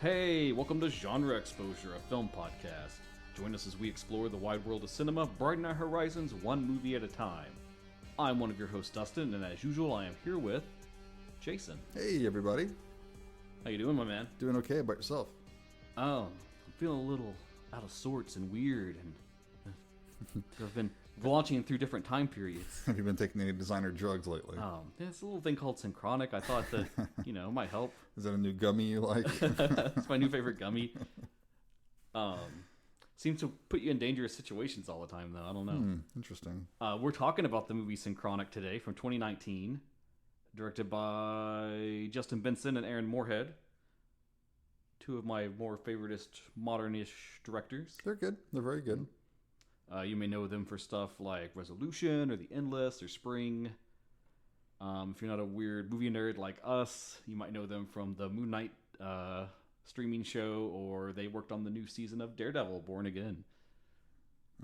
Hey, welcome to Genre Exposure, a film podcast. Join us as we explore the wide world of cinema, broaden our horizons one movie at a time. I'm one of your hosts, Dustin, and as usual, I am here with Jason. Hey, everybody. How you doing, my man? Doing okay. About yourself? I'm feeling a little out of sorts and weird, and I've been launching through different time periods. Have you been taking any designer drugs lately? It's a little thing called Synchronic. I thought that, might help. Is that a new gummy you like? It's my new favorite gummy. Seems to put you in dangerous situations all the time, though. I don't know. Interesting. We're talking about the movie Synchronic today from 2019, directed by Justin Benson and Aaron Morehead, two of my more favoritist modern-ish directors. They're good. They're very good. You may know them for stuff like Resolution or The Endless or Spring. If you're not a weird movie nerd like us, you might know them from the Moon Knight streaming show, or they worked on the new season of Daredevil, Born Again.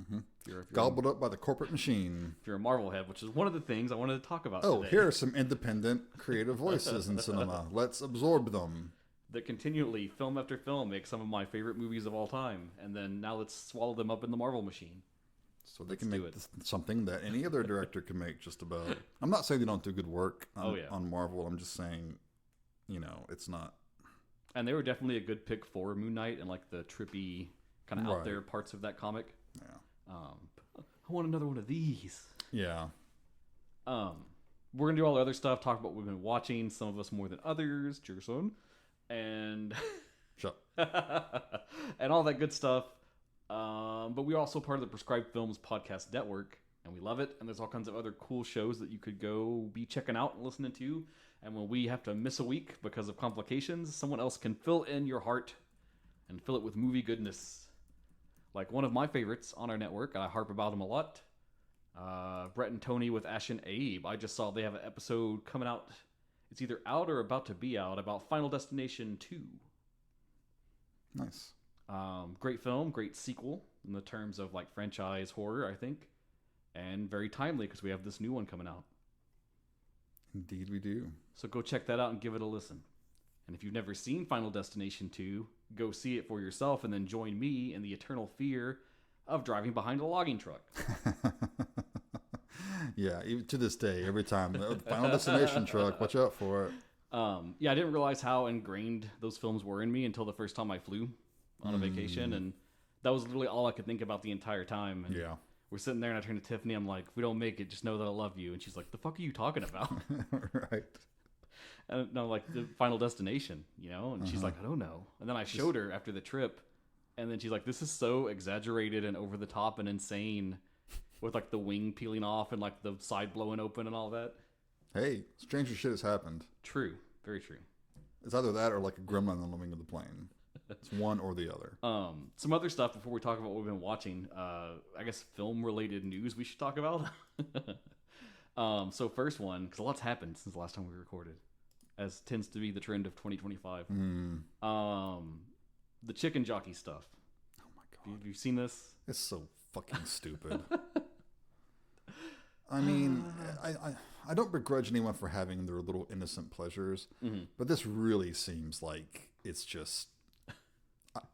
If you're Gobbled up by the corporate machine. If you're a Marvel head, which is one of the things I wanted to talk about today. today. Here are some independent, creative voices in cinema. Let's absorb them. That continually, film after film, make some of my favorite movies of all time, and then now let's swallow them up in the Marvel machine. So they can make something that any other director can make, just about. I'm not saying they don't do good work on Marvel. I'm just saying, it's not. And they were definitely a good pick for Moon Knight and like the trippy, kind of out there parts of that comic. Yeah. I want another one of these. Yeah. We're gonna do all the other stuff. Talk about what we've been watching. Some of us more than others. Jason. And Shut. and all that good stuff. But we're also part of the Prescribed Films podcast network, and we love it. And there's all kinds of other cool shows that you could go be checking out and listening to. And when we have to miss a week because of complications, someone else can fill in your heart and fill it with movie goodness. Like one of my favorites on our network, and I harp about them a lot, Brett and Tony with Ash and Abe. I just saw they have an episode coming out. It's either out or about to be out about Final Destination 2. Nice. Great film, great sequel in the terms of like franchise horror, I think. And very timely because we have this new one coming out. Indeed we do. So go check that out and give it a listen. And if you've never seen Final Destination 2, go see it for yourself and then join me in the eternal fear of driving behind a logging truck. Yeah, even to this day, every time the Final Destination truck, watch out for it. I didn't realize how ingrained those films were in me until the first time I flew on a vacation, and that was literally all I could think about the entire time. And we're sitting there, and I turn to Tiffany. I'm like, "If we don't make it, just know that I love you." And she's like, "The fuck are you talking about?" Right. And I'm like, "The Final Destination," And she's like, "I don't know." And then I showed her after the trip, and then she's like, "This is so exaggerated and over the top and insane." With like the wing peeling off and like the side blowing open and all that. Hey, stranger shit has happened. True. Very true. It's either that or like a gremlin on the wing of the plane. It's one or the other. Some other stuff before we talk about what we've been watching. I guess film-related news we should talk about. So first one, because a lot's happened since the last time we recorded, as tends to be the trend of 2025. The chicken jockey stuff. Oh my god. Have you seen this? It's so fucking stupid. I mean, I don't begrudge anyone for having their little innocent pleasures, but this really seems like it's just...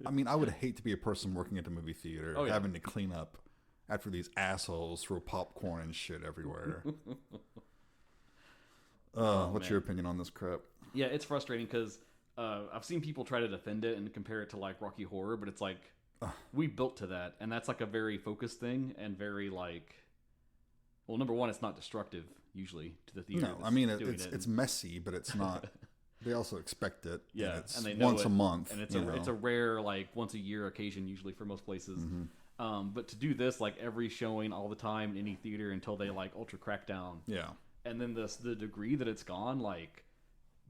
I mean, I would hate to be a person working at the movie theater having to clean up after these assholes throw popcorn and shit everywhere. What's your opinion on this crap? Yeah, it's frustrating because I've seen people try to defend it and compare it to like Rocky Horror, but it's like we built to that, and that's like a very focused thing and very like... Well, number one, it's not destructive usually to the theater. No, I mean it's messy, but it's not. They also expect it. Yeah, and they know once a month, and it's a rare like once a year occasion usually for most places. But to do this like every showing all the time in any theater until they like ultra crack down. Yeah, and then the degree that it's gone, like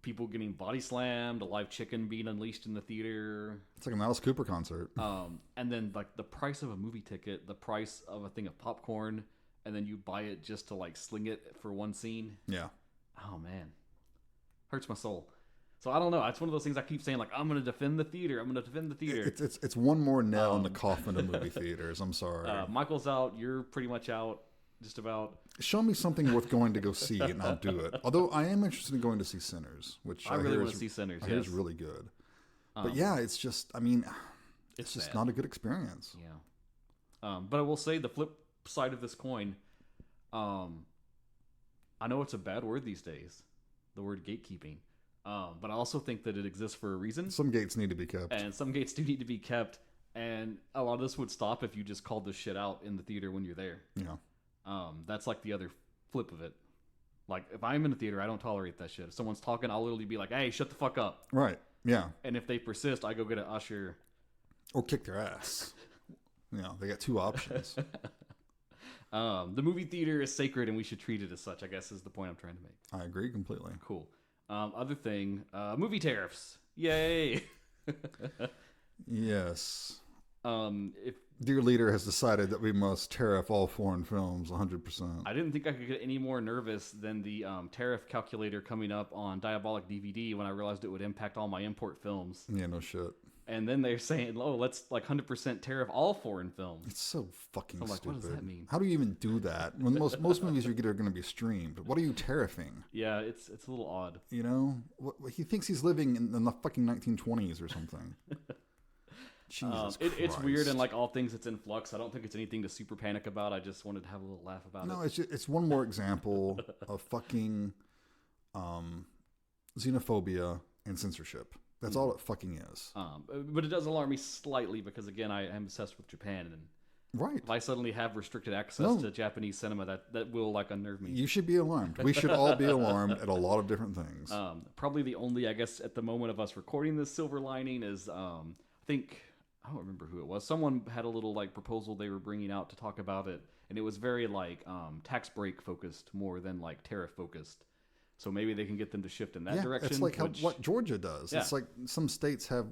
people getting body slammed, a live chicken being unleashed in the theater. It's like an Alice Cooper concert. And then like the price of a movie ticket, the price of a thing of popcorn. And then you buy it just to like sling it for one scene. Yeah. Oh man, hurts my soul. So I don't know. It's one of those things I keep saying like I'm going to defend the theater. I'm going to defend the theater. It's one more nail in the coffin of movie theaters. I'm sorry. Michael's out. You're pretty much out. Just about. Show me something worth going to go see, and I'll do it. Although I am interested in going to see Sinners, which I really want to see Sinners. I hear is really good. But yeah, it's just, I mean, it's just sad. not a good experience. Yeah. But I will say the flip side of this coin, I know it's a bad word these days, the word gatekeeping. But I also think that it exists for a reason. Some gates need to be kept. And some gates do need to be kept. And a lot of this would stop if you just called this shit out in the theater when you're there. Yeah. That's like the other flip of it. Like, if I'm in the theater, I don't tolerate that shit. If someone's talking, I'll literally be like, hey, shut the fuck up. Right. Yeah. And if they persist, I go get an usher. Or kick their ass. You know, they got two options. The movie theater is sacred and we should treat it as such, I guess is the point I'm trying to make. I agree completely. Cool. Other thing, movie tariffs. Yay! Yes. If Dear leader has decided that we must tariff all foreign films 100%. I didn't think I could get any more nervous than the tariff calculator coming up on Diabolic DVD when I realized it would impact all my import films. Yeah, no shit. And then they're saying, oh, let's like 100% tariff all foreign films. It's so fucking I'm like, stupid. what does that mean? How do you even do that? When most movies you get are going to be streamed. What are you tariffing? Yeah, it's a little odd. You know? He thinks he's living in the fucking 1920s or something. Jesus Christ. It's weird, and like all things, it's in flux. I don't think it's anything to super panic about. I just wanted to have a little laugh about it. No, it's one more example of fucking xenophobia and censorship. That's all it fucking is. But it does alarm me slightly because, again, I am obsessed with Japan, and right. if I suddenly have restricted access to Japanese cinema, that will like unnerve me. You should be alarmed. We should all be alarmed at a lot of different things. Probably the only, I guess, at the moment of us recording this silver lining is, I think, I don't remember who it was. Someone had a little like proposal they were bringing out to talk about it, and it was very like tax break focused more than like tariff focused. So maybe they can get them to shift in that direction. It's like what Georgia does. Yeah. It's like some states have,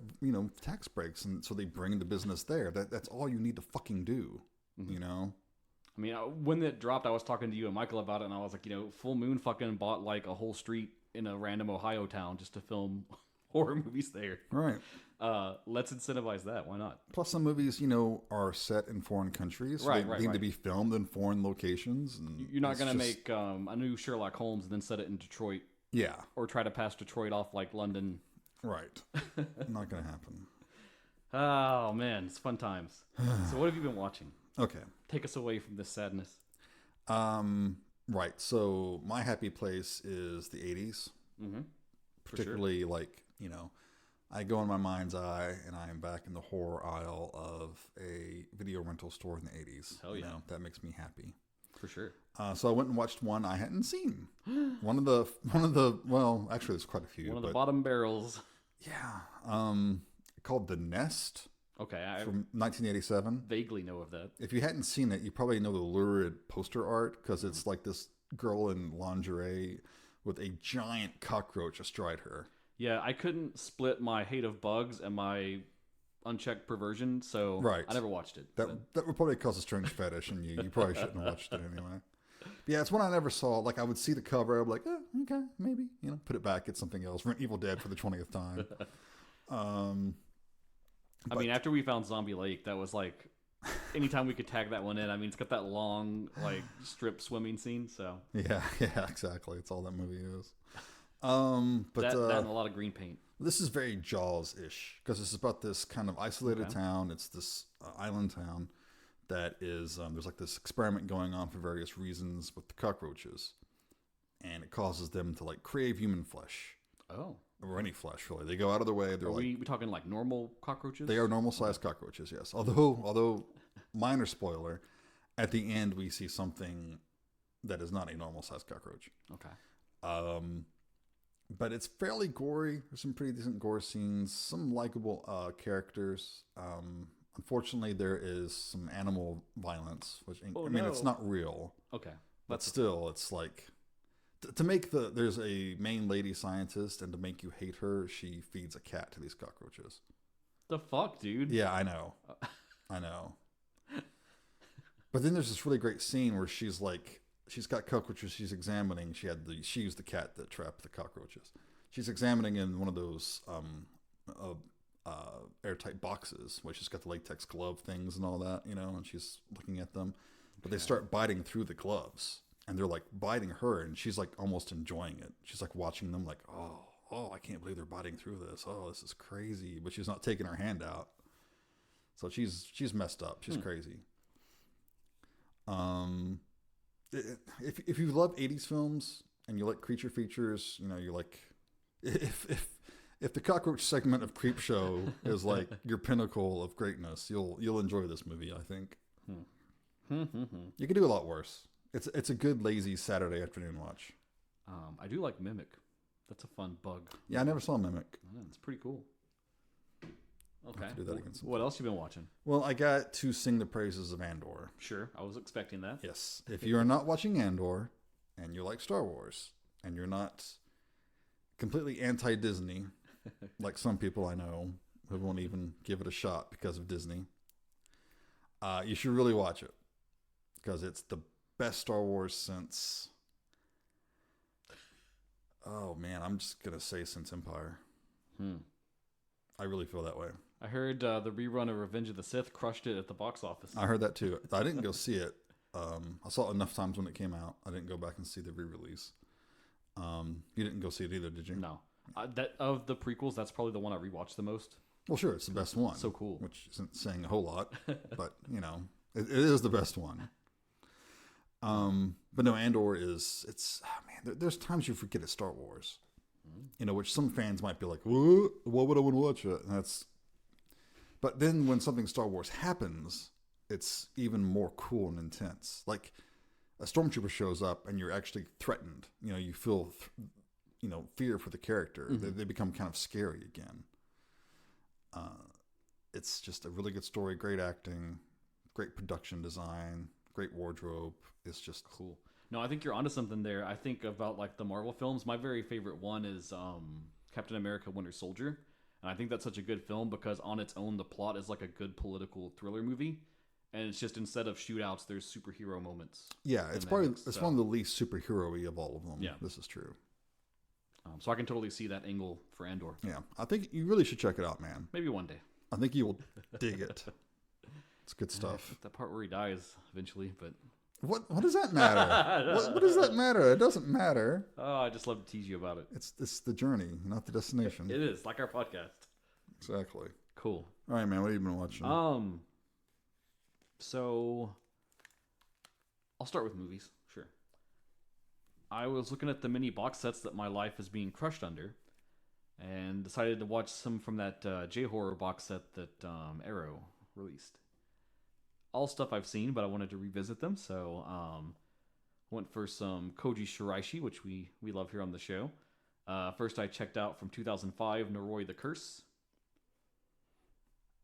tax breaks, and so they bring the business there. That's all you need to fucking do, you know? I mean, when it dropped, I was talking to you and Michael about it, and I was like, Full Moon fucking bought like a whole street in a random Ohio town just to film horror movies there. Right. Let's incentivize that. Why not? Plus, some movies, are set in foreign countries. So they need to be filmed in foreign locations. And you're not going to make a new Sherlock Holmes and then set it in Detroit. Yeah. Or try to pass Detroit off like London. Right. Not going to happen. Oh, man. It's fun times. So what have you been watching? Okay. Take us away from this sadness. Right. So my happy place is the 80s. Mm-hmm. Particularly I go in my mind's eye and I am back in the horror aisle of a video rental store in the 80s. Hell yeah. That makes me happy. For sure. So I went and watched one I hadn't seen. One of the well, actually there's quite a few. One of the bottom barrels. Yeah. Called The Nest. Okay. From 1987. Vaguely know of that. If you hadn't seen it, you probably know the lurid poster art because it's like this girl in lingerie with a giant cockroach astride her. Yeah, I couldn't split my hate of bugs and my unchecked perversion, so I never watched it. That would probably cause a strange fetish in you. You probably shouldn't have watched it anyway. But yeah, it's one I never saw. Like, I would see the cover, I'd be like, oh, okay, maybe. Put it back, get something else. Rent Evil Dead for the 20th time. I mean, after we found Zombie Lake, that was like, anytime we could tag that one in. I mean, it's got that long, like, strip swimming scene, so. Yeah, exactly. It's all that movie is. But that and a lot of green paint. This is very Jaws-ish because it's about this kind of isolated town. It's this island town that is there's like this experiment going on for various reasons with the cockroaches, and it causes them to like crave human flesh. Oh, or any flesh really. They go out of their way. They're we talking like normal cockroaches? They are normal sized cockroaches. Yes, although minor spoiler, at the end we see something that is not a normal sized cockroach. Okay. But it's fairly gory. There's some pretty decent gore scenes, some likable characters. Unfortunately, there is some animal violence, which it's not real. Okay, but still, it's like to make there's a main lady scientist, and to make you hate her, she feeds a cat to these cockroaches. The fuck, dude? Yeah, I know. But then there's this really great scene where she's got cockroaches she's examining. She used the cat that trapped the cockroaches. She's examining in one of those airtight boxes, where she's got the latex glove things and all that, and she's looking at them. But they start biting through the gloves, and they're like biting her, and she's like almost enjoying it. She's like watching them like, oh, I can't believe they're biting through this. Oh, this is crazy. But she's not taking her hand out. So she's messed up. She's crazy. If you love 80s films and you like creature features, you know, you like if the cockroach segment of Creepshow is like your pinnacle of greatness, you'll enjoy this movie, I think. You could do a lot worse. It's a good lazy Saturday afternoon watch. I do like Mimic. That's a fun bug. Yeah, I never saw Mimic. It's pretty cool. Okay. Do that again what else you been watching? Well, I got to sing the praises of Andor. Sure, I was expecting that. Yes. If you are not watching Andor and you like Star Wars and you're not completely anti-Disney, like some people I know who won't even give it a shot because of Disney, you should really watch it because it's the best Star Wars since... Oh, man, I'm just going to say since Empire. I really feel that way. I heard the rerun of Revenge of the Sith crushed it at the box office. I heard that too. I didn't go see it. I saw it enough times when it came out. I didn't go back and see the re-release. You didn't go see it either, did you? No. That of the prequels, that's probably the one I rewatched the most. Well, sure, it's the best one. So cool. Which isn't saying a whole lot, but, you know, it is the best one. But no, Andor is, there's times you forget it's Star Wars. You know, which some fans might be like, what? Why would I want to watch it? But then when something Star Wars happens, it's even more cool and intense. Like a stormtrooper shows up and you're actually threatened. You know, you feel, fear for the character. They become kind of scary again. It's just a really good story, great acting, great production design, great wardrobe. It's just cool. No, I think you're onto something there. I think about like the Marvel films. My very favorite one is Captain America: Winter Soldier, and I think that's such a good film because on its own, the plot is like a good political thriller movie, and it's just instead of shootouts, there's superhero moments. Yeah, it's one of the least superhero-y of all of them. Yeah, this is true. So I can totally see that angle for Andor. Yeah, I think you really should check it out, man. Maybe one day. I think you will dig it. It's good stuff. That part where he dies eventually, but. What does that matter? what does that matter? It doesn't matter. Oh, I just love to tease you about it. It's the journey, not the destination. It is, like our podcast. Exactly. Cool. All right, man. What have you been watching? So I'll start with movies. Sure. I was looking at the mini box sets that my life is being crushed under, and decided to watch some from that J-horror box set that Arrow released. All stuff I've seen, but I wanted to revisit them, so went for some Koji Shiraishi, which we love here on the show. First, I checked out from 2005, Noroi the Curse.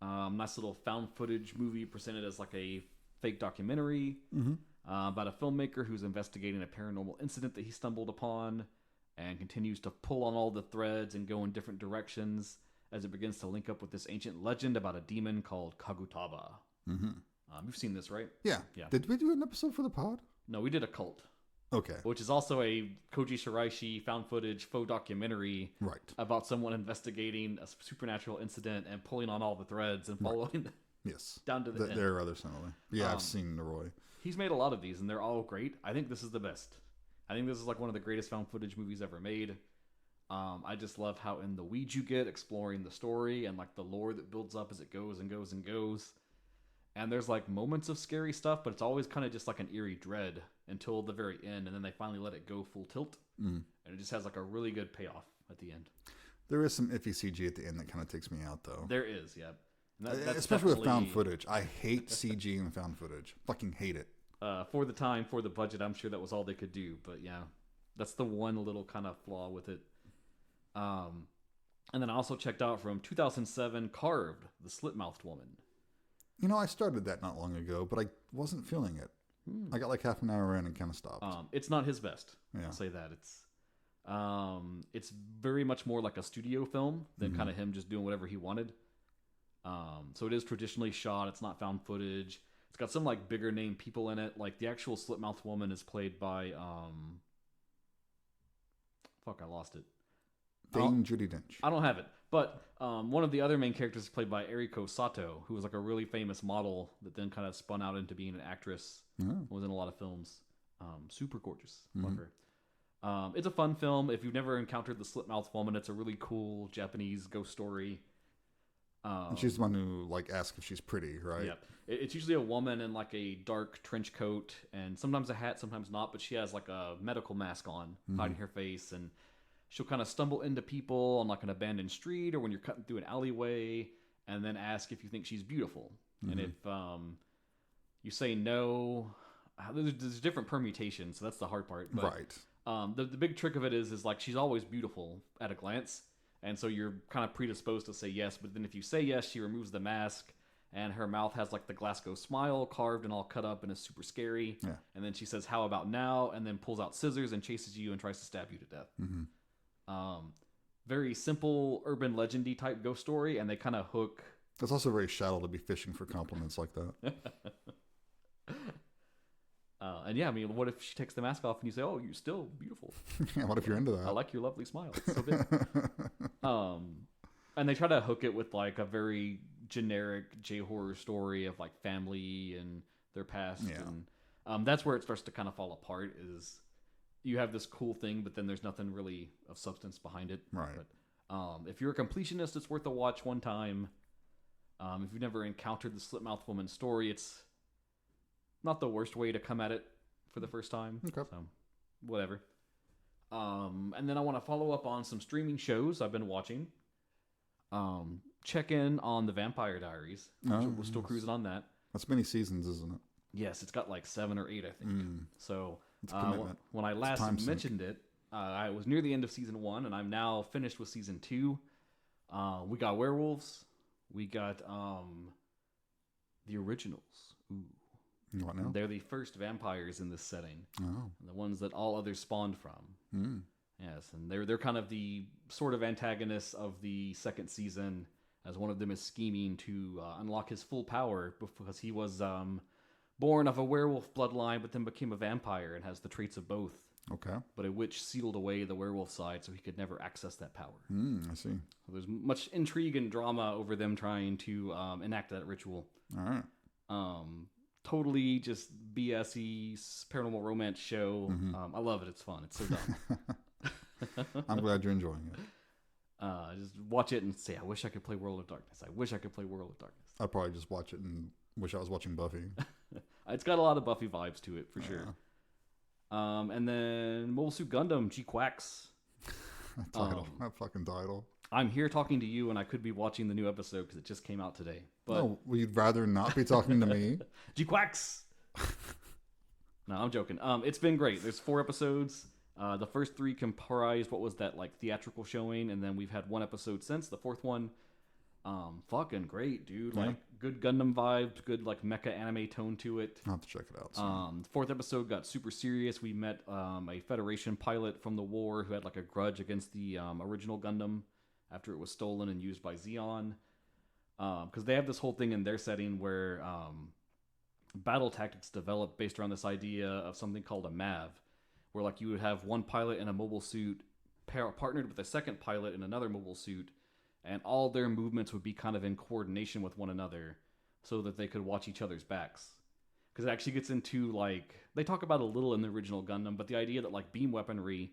Nice little found footage movie presented as like a fake documentary about a filmmaker who's investigating a paranormal incident that he stumbled upon and continues to pull on all the threads and go in different directions as it begins to link up with this ancient legend about a demon called Kagutaba. You've seen this, right? Yeah. Did we do an episode for the pod? No, we did a cult. Okay. Which is also a Koji Shiraishi found footage faux documentary about someone investigating a supernatural incident and pulling on all the threads and following down to the end. There are others similar. Yeah, I've seen Noroi. He's made a lot of these, and they're all great. I think this is the best. I think this is like one of the greatest found footage movies ever made. I just love how in the weeds you get exploring the story and like the lore that builds up as it goes and goes and goes. And there's like moments of scary stuff, but it's always kind of just like an eerie dread until the very end, and then they finally let it go full tilt, and it just has like a really good payoff at the end. There is some iffy CG at the end that kind of takes me out, though. There is, yeah. That's especially with found footage. I hate CG and found footage. Fucking hate it. For the time, for the budget, I'm sure that was all they could do. But yeah, that's the one little kind of flaw with it. And then I also checked out from 2007, Carved, the Slit-Mouthed Woman. You know, I started that not long ago, but I wasn't feeling it. I got like half an hour in and kind of stopped. It's not his best. Yeah. I'll say that. It's very much more like a studio film than kind of him just doing whatever he wanted. So it is traditionally shot. It's not found footage. It's got some like bigger name people in it. Like the actual Slit-Mouthed Woman is played by I lost it. Dame Judi Dench. I don't have it. But one of the other main characters is played by Eriko Sato, who was like a really famous model that then kind of spun out into being an actress. Was in a lot of films. Super gorgeous. Love her. It's a fun film. If you've never encountered the Slit-Mouthed woman, it's a really cool Japanese ghost story. And she's the one who like asks if she's pretty, right? Yep. It's usually a woman in like a dark trench coat and sometimes a hat, sometimes not, but she has like a medical mask on, hiding her face, and she'll kind of stumble into people on like an abandoned street or when you're cutting through an alleyway, and then ask if you think she's beautiful. And if you say no, there's different permutations, so that's the hard part. But, right. The big trick of it is like she's always beautiful at a glance. And so you're kind of predisposed to say yes, but then if you say yes, she removes the mask, and her mouth has like the Glasgow smile carved and all cut up and is super scary. Yeah. And then she says, "How about now?" and then pulls out scissors and chases you and tries to stab you to death. Very simple urban legendy type ghost story, and they kind of hook. It's also very shallow to be fishing for compliments like that. And yeah, I mean, what if she takes the mask off and you say, "Oh, you're still beautiful." Yeah, what if you're into that? I like your lovely smile. It's so big. And they try to hook it with like a very generic J-horror story of like family and their past. Yeah. And that's where it starts to kind of fall apart, is you have this cool thing, but then there's nothing really of substance behind it. Right. But if you're a completionist, it's worth a watch one time. If you've never encountered the Slit-Mouthed woman story, it's not the worst way to come at it for the first time. Okay. So, whatever. And then I want to follow up on some streaming shows I've been watching. Check in on the Vampire Diaries. We're still cruising on that. That's many seasons, isn't it? Yes, it's got like 7 or 8, I think. So when I It's last time sink. mentioned it, I was near the end of season 1, and I'm now finished with season 2. We got werewolves. We got the originals. Ooh. What now? They're the first vampires in this setting. Oh. The ones that all others spawned from. Yes, and they're kind of the sort of antagonists of the second season, as one of them is scheming to unlock his full power because he was born of a werewolf bloodline, but then became a vampire and has the traits of both. Okay. But a witch sealed away the werewolf side, so he could never access that power. I see. So there's much intrigue and drama over them trying to enact that ritual. All right. Totally just BS-y paranormal romance show. I love it. It's fun. It's so dumb. I'm glad you're enjoying it. Just watch it and say, "I wish I could play World of Darkness. I wish I could play World of Darkness." I'd probably just watch it and wish I was watching Buffy. It's got a lot of Buffy vibes to it, for sure. And then Mobile Suit Gundam, GquuuuuX. That fucking title. I'm here talking to you, and I could be watching the new episode because it just came out today. But No, we'd rather not be talking to me. GquuuuuX! No, I'm joking. It's been great. There's 4 episodes. The first 3 comprised what was that, like, theatrical showing, and then we've had 1 episode since, the 4th one. Fucking great, dude. Yeah. Like, good Gundam vibes, good, like, mecha anime tone to it. I'll have to check it out soon. The 4th episode got super serious. We met a Federation pilot from the war who had, like, a grudge against the original Gundam after it was stolen and used by Zeon. Because they have this whole thing in their setting where battle tactics develop based around this idea of something called a MAV, where like you would have one pilot in a mobile suit partnered with a second pilot in another mobile suit, and all their movements would be kind of in coordination with one another so that they could watch each other's backs. Because it actually gets into, like, they talk about a little in the original Gundam, but the idea that, like, beam weaponry,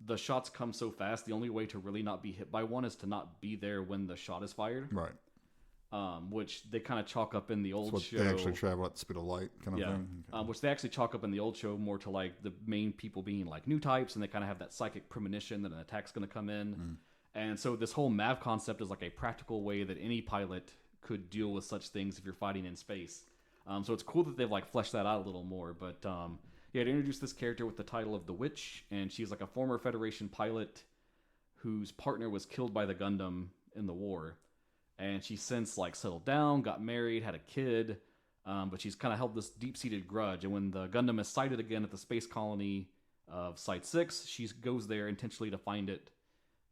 the shots come so fast, the only way to really not be hit by one is to not be there when the shot is fired. Right. Which they kind of chalk up in the old show. They actually travel at the speed of light, kind of thing. Okay. Which they actually chalk up in the old show more to like the main people being like new types, and they kind of have that psychic premonition that an attack's going to come in. And so this whole MAV concept is like a practical way that any pilot could deal with such things if you're fighting in space. So it's cool that they've like fleshed that out a little more. But yeah, to introduce this character with the title of the Witch, and she's like a former Federation pilot whose partner was killed by the Gundam in the war. And she's since like settled down, got married, had a kid, but she's kind of held this deep-seated grudge. And when the Gundam is sighted again at the space colony of Site 6, she goes there intentionally to find it,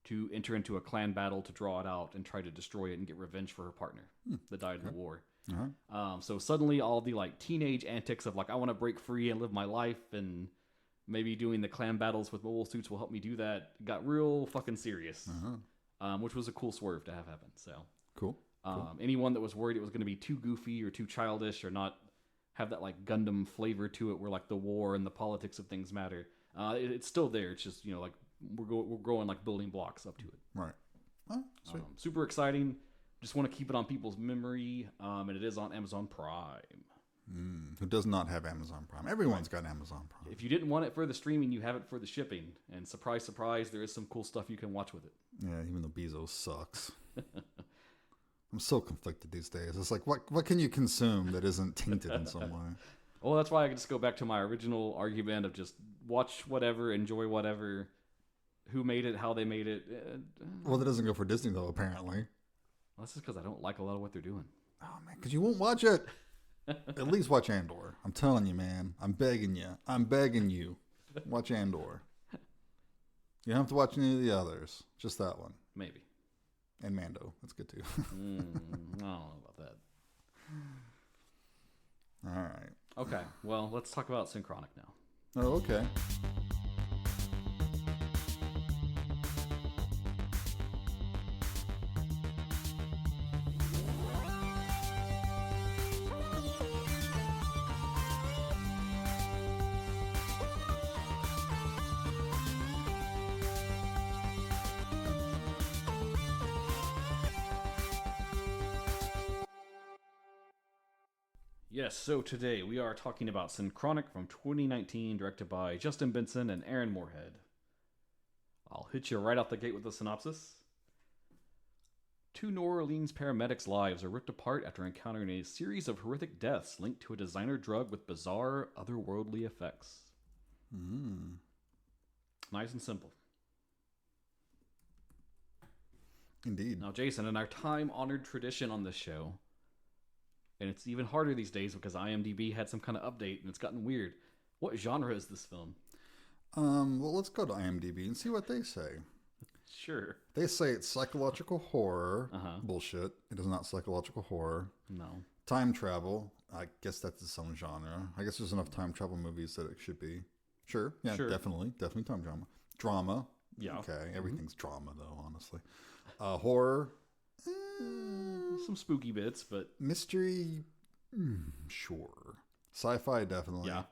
to enter into a clan battle to draw it out and try to destroy it and get revenge for her partner that died in the war. So suddenly all the like teenage antics of like, I want to break free and live my life, and maybe doing the clan battles with mobile suits will help me do that, got real fucking serious, which was a cool swerve to have happen. So cool. Anyone that was worried it was going to be too goofy or too childish or not have that like Gundam flavor to it where like the war and the politics of things matter, It's still there. It's just like we're growing like building blocks up to it. Right. Oh, sweet. Super exciting. Just want to keep it on people's memory, and it is on Amazon Prime. Who does not have Amazon Prime? Everyone's got Amazon Prime. If you didn't want it for the streaming, you have it for the shipping. And surprise, surprise, there is some cool stuff you can watch with it. Yeah, even though Bezos sucks. I'm so conflicted these days. It's like, what can you consume that isn't tainted in some way? Well, that's why I just go back to my original argument of just watch whatever, enjoy whatever, who made it, how they made it. Well, that doesn't go for Disney, though, apparently. Well, that's just because I don't like a lot of what they're doing. Oh, man, because you won't watch it. At least watch Andor. I'm telling you, man. I'm begging you. I'm begging you. Watch Andor. You don't have to watch any of the others. Just that one. Maybe. And Mando. That's good, too. I don't know about that. All right. Okay. Well, let's talk about Synchronic now. Oh, okay. Yes, so today we are talking about Synchronic from 2019, directed by Justin Benson and Aaron Morehead. I'll hit you right out the gate with the synopsis. Two New Orleans paramedics' lives are ripped apart after encountering a series of horrific deaths linked to a designer drug with bizarre, otherworldly effects. Nice and simple. Indeed. Now, Jason, in our time-honored tradition on this show, and it's even harder these days because IMDb had some kind of update and it's gotten weird. What genre is this film? Well, let's go to IMDb and see what they say. Sure. They say it's psychological horror. Uh-huh. Bullshit. It is not psychological horror. No. Time travel. I guess that's its own genre. I guess there's enough time travel movies that it should be. Sure. Yeah, Sure. Definitely time drama. Drama. Yeah. Okay. Everything's drama, though, honestly. Horror. Some spooky bits, but... Mystery. Sure. Sci-fi, definitely. Yeah.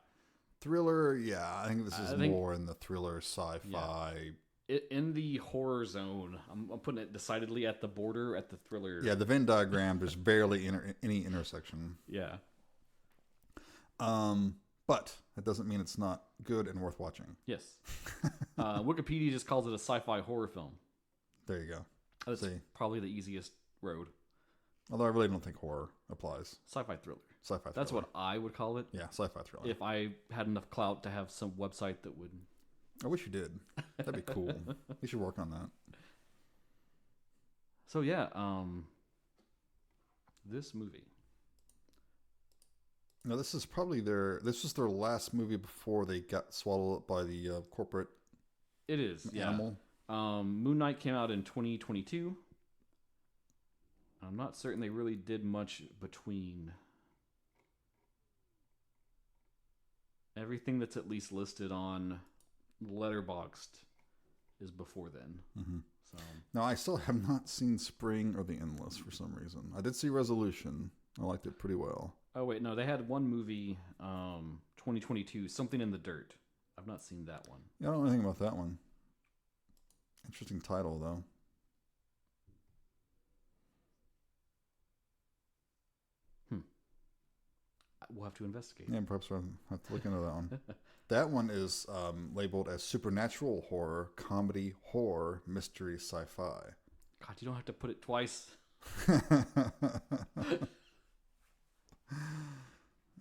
Thriller, yeah. I think this is more in the thriller sci-fi. Yeah. In the horror zone, I'm putting it decidedly at the border, at the thriller. Yeah, the Venn diagram, there's barely any intersection. Yeah. But it doesn't mean it's not good and worth watching. Yes. Wikipedia just calls it a sci-fi horror film. There you go. That's probably the easiest road. Although I really don't think horror applies. Sci-fi thriller. Sci-fi thriller. That's what I would call it. Yeah, sci-fi thriller. If I had enough clout to have some website that would... I wish you did. That'd be cool. You should work on that. So yeah, this movie. Now this is probably this was their last movie before they got swallowed up by the corporate It is, animal. Yeah. Moon Knight came out in 2022. I'm not certain they really did much between. Everything that's at least listed on Letterboxd is before then. Mm-hmm. So Now I still have not seen Spring or The Endless for some reason. I did see Resolution. I liked it pretty well. Oh wait, no, they had one movie, 2022, Something in the Dirt. I've not seen that one. Yeah, I don't know anything about that one. Interesting title though. We'll have to investigate. Yeah, perhaps I'll have to look into that one. That one is labeled as supernatural horror, comedy, horror, mystery, sci-fi. God, you don't have to put it twice.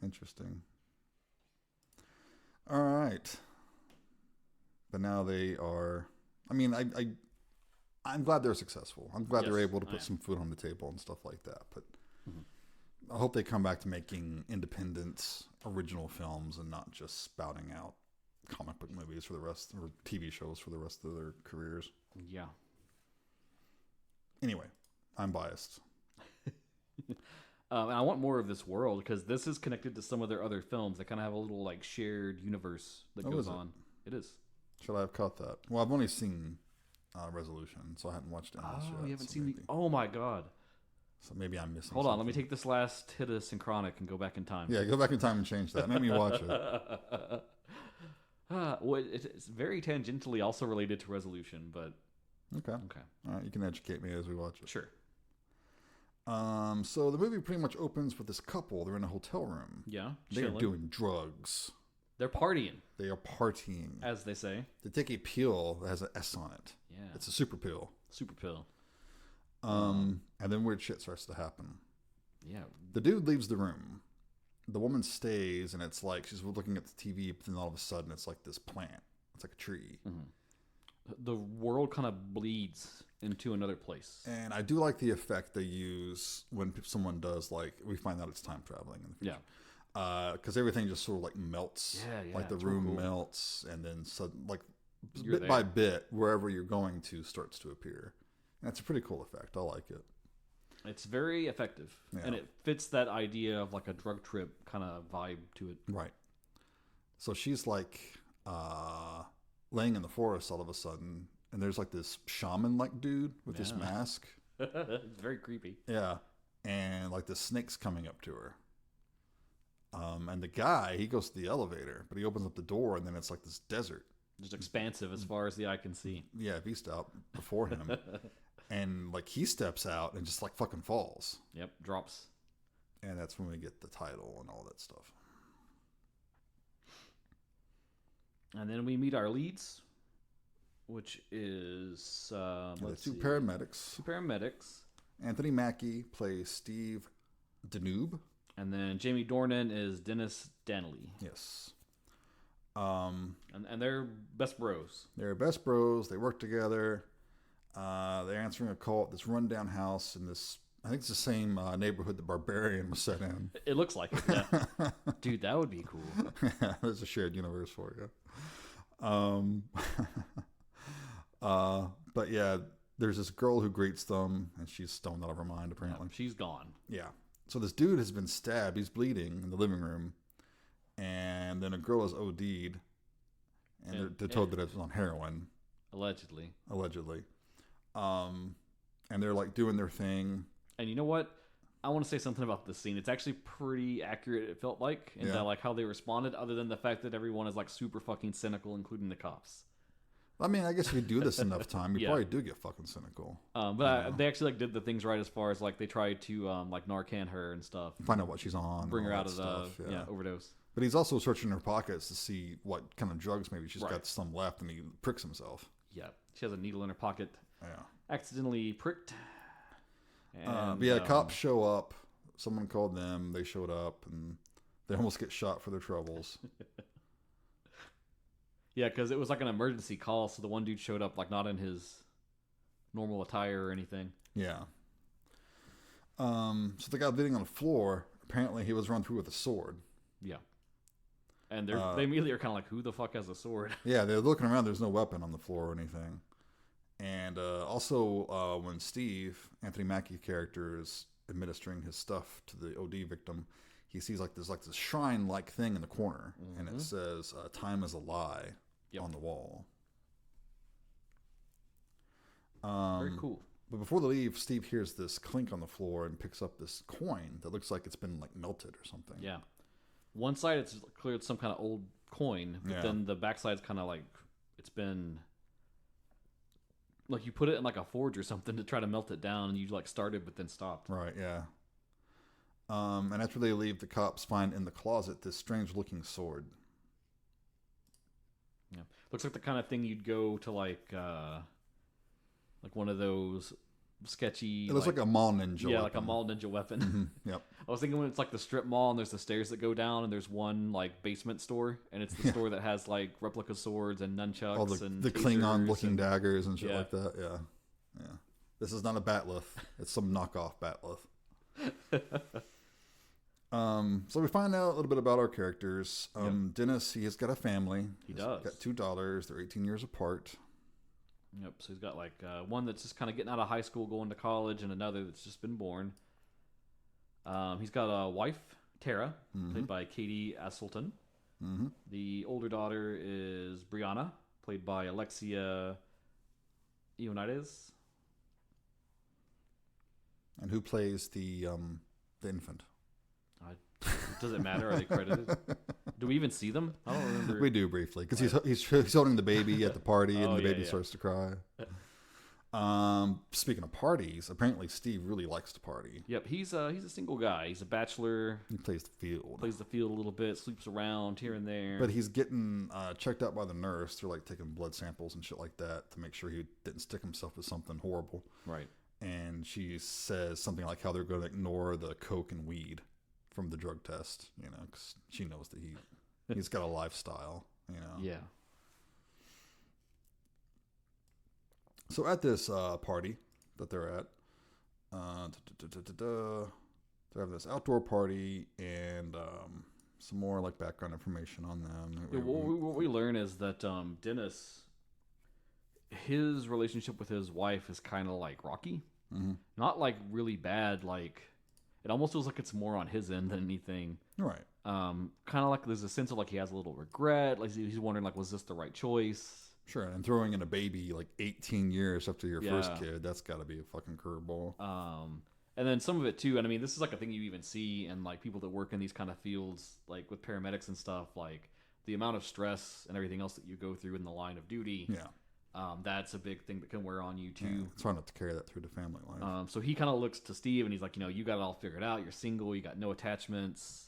Interesting. All right. But now they are... I mean, I'm glad they're successful. I'm glad they're able to put some food on the table and stuff like that. But I hope they come back to making independent, original films and not just spouting out comic book movies for the rest, or TV shows for the rest of their careers. Yeah. Anyway, I'm biased. And I want more of this world because this is connected to some of their other films. They kind of have a little like shared universe that goes on. It is. Should I have caught that? Well, I've only seen Resolution, so I hadn't watched it. You haven't seen the... Oh my god. So maybe I'm missing Hold something. on, let me take this last hit of Synchronic and go back in time. Yeah, go back in time and change that. Make me watch it. Well, it's very tangentially also related to Resolution, but Okay. okay, All right, you can educate me as we watch it. sure. So the movie pretty much opens with this couple. They're in a hotel room. Yeah, They're chilling. doing drugs. They're partying, They are partying. as they say. They take a pill that has an S on it. Yeah, It's a super pill. super pill. And then weird shit starts to happen. Yeah, The dude leaves the room. The woman stays, and it's like she's looking at the TV, but then all of a sudden it's like this plant. It's like a tree. the world kind of bleeds into another place. And I do like the effect they use when someone does, like, we find out it's time traveling in the future. Yeah. Because everything just sort of like melts. Yeah, like the it's real room cool. melts, and then like You're bit by there. bit, wherever you're going to starts to appear. And it's a pretty cool effect. I like it. It's very effective, Yeah. and it fits that idea of like a drug trip kind of vibe to it. Right. So she's like laying in the forest all of a sudden, and there's like this shaman-like dude with this Yeah. mask. It's very creepy. Yeah. And like the snake's coming up to her. And the guy, he goes to the elevator, but he opens up the door, and then it's like this desert. Just expansive as far as the eye can see. Yeah, beast out before him. And like he steps out and just like fucking falls. Yep, drops. And that's when we get the title and all that stuff. And then we meet our leads, which is The let's two see. paramedics. Two paramedics. Anthony Mackie plays Steve Danube. And then Jamie Dornan is Dennis Danley. Yes. And they're best bros. They're best bros. They work together. They're answering a call at this rundown house in this, I think it's the same neighborhood that Barbarian was set in. It looks like it, yeah. Dude, that would be cool. There's a shared universe for you. But yeah, there's this girl who greets them, and she's stoned out of her mind, apparently. She's gone. Yeah. So this dude has been stabbed. He's bleeding in the living room. And then a girl is OD'd. And they're told that it's on heroin, Allegedly. And they're like doing their thing. And you know what? I want to say something about this scene. It's actually pretty accurate, it felt like, in Yeah. that, like, how they responded, other than the fact that everyone is, like, super fucking cynical, including the cops. I mean, I guess if you do this enough time, you Yeah. probably do get fucking cynical. They actually, like, did the things right as far as, like, they tried to, like, Narcan her and stuff. Find out what she's on. Bring her all out that of the stuff, overdose. But he's also searching her pockets to see what kind of drugs maybe she's Right. got some left, and he pricks himself. Yeah. She has a needle in her pocket. Yeah. Accidentally pricked. And, But yeah, cops show up. Someone called them. They showed up, and they almost get shot for their troubles. Yeah, because it was like an emergency call, so the one dude showed up, like, not in his normal attire or anything. Yeah. So the guy bleeding on the floor, apparently he was run through with a sword. Yeah. And they immediately are kind of like, who the fuck has a sword? Yeah, they're looking around. There's no weapon on the floor or anything. And also, when Steve, Anthony Mackie's character, is administering his stuff to the OD victim, he sees like there's like this shrine-like thing in the corner, and it says "Time is a lie" on the wall. Very cool. But before they leave, Steve hears this clink on the floor and picks up this coin that looks like it's been like melted or something. Yeah. One side, it's clear it's some kind of old coin, but Yeah. then the back side's kind of like it's been like you put it in like a forge or something to try to melt it down, and you like started but then stopped. Right, yeah. And after they leave, the cops find in the closet this strange-looking sword. Yeah. Looks like the kind of thing you'd go to like one of those sketchy. It looks like a mall ninja yeah, weapon. like a mall ninja weapon. Yep. I was thinking when it's like the strip mall and there's the stairs that go down and there's one like basement store and it's the store that has like replica swords and nunchucks All the and Klingon-looking and, daggers and shit Yeah. like that. Yeah. This is not a batleth. It's some knockoff batleth. So we find out a little bit about our characters. Dennis, he has got a family. He He's does. got two daughters. They're 18 years apart. Yep. So he's got like one that's just kind of getting out of high school, going to college, and another that's just been born. He's got a wife, Tara, played by Katie Aselton. The older daughter is Brianna, played by Alexia Ionides. And who plays the infant? Does it matter? Are they credited? Do we even see them? I don't remember. We do briefly because he's holding the baby at the party and Oh, the yeah, baby yeah. starts to cry. Speaking of parties, apparently Steve really likes to party. Yep, he's a single guy. He's a bachelor. He plays the field. Plays the field a little bit, sleeps around here and there. But he's getting checked out by the nurse. They're like taking blood samples and shit like that to make sure he didn't stick himself with something horrible. Right. And she says something like how they're going to ignore the coke and weed from the drug test, you know, because she knows that he's got a lifestyle, you know. Yeah. So at this party that they're at, they're having this outdoor party and some more like background information on them. Yeah, what we learn is that Dennis, his relationship with his wife is kind of like rocky. Mm-hmm. Not like really bad. Like it almost feels like it's more on his end than anything. Right. Kind of like there's a sense of like he has a little regret. Like he's wondering like, was this the right choice? Sure, and throwing in a baby like 18 years after your first Yeah. kid, that's got to be a fucking curveball. And then some of it too, and I mean, this is like a thing you even see in like people that work in these kind of fields, like with paramedics and stuff, like the amount of stress and everything else that you go through in the line of duty. Yeah. That's a big thing that can wear on you too. Yeah, try not to carry that through the family life. So he kind of looks to Steve and he's like, you know, you got it all figured out. You're single. You got no attachments.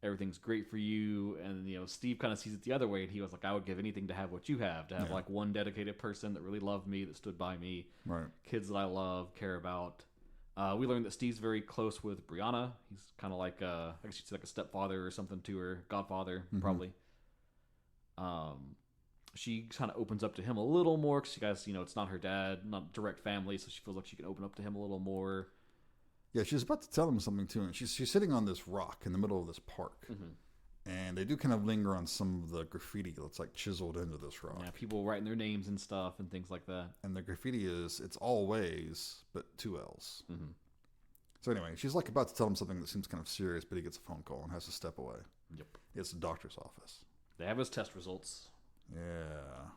Everything's great for you. And, you know, Steve kind of sees it the other way. And he was like, I would give anything to have what you have, to have like one dedicated person that really loved me, that stood by me. Right. Kids that I love, care about. We learned that Steve's very close with Brianna. He's kind of like, I guess you'd say like a stepfather or something to her. Godfather, probably. She kind of opens up to him a little more because she guys, you know, it's not her dad, not direct family, so she feels like she can open up to him a little more. Yeah, she's about to tell him something too, and she's sitting on this rock in the middle of this park, and they do kind of linger on some of the graffiti that's like chiseled into this rock. Yeah, people writing their names and stuff and things like that. And the graffiti it's all ways, but 2 L's. So anyway, she's like about to tell him something that seems kind of serious, but he gets a phone call and has to step away. Yep. It's the doctor's office. They have his test results. Yeah.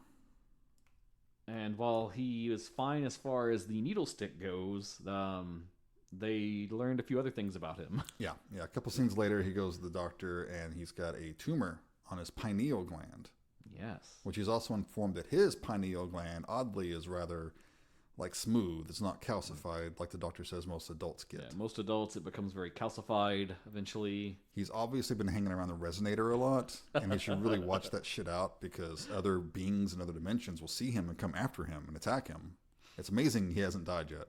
And while he is fine as far as the needle stick goes, they learned a few other things about him. Yeah. A couple scenes later, he goes to the doctor, and he's got a tumor on his pineal gland. Yes. Which he's also informed that his pineal gland, oddly, is rather like smooth. It's not calcified like the doctor says most adults get. Yeah, most adults, it becomes very calcified eventually. He's obviously been hanging around the resonator a lot, and he should really watch that shit out because other beings in other dimensions will see him and come after him and attack him. It's amazing he hasn't died yet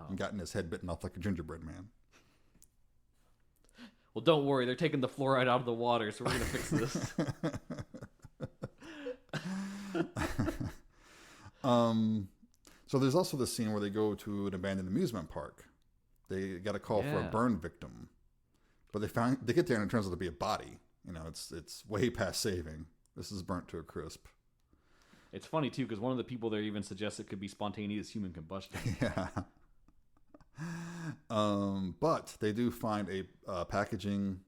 and gotten his head bitten off like a gingerbread man. Well, don't worry. They're taking the fluoride out of the water, so we're going to fix this. So there's also this scene where they go to an abandoned amusement park. They got a call for a burn victim, but they get there and it turns out to be a body. You know, it's way past saving. This is burnt to a crisp. It's funny too because one of the people there even suggests it could be spontaneous human combustion. Yeah. But they do find a packaging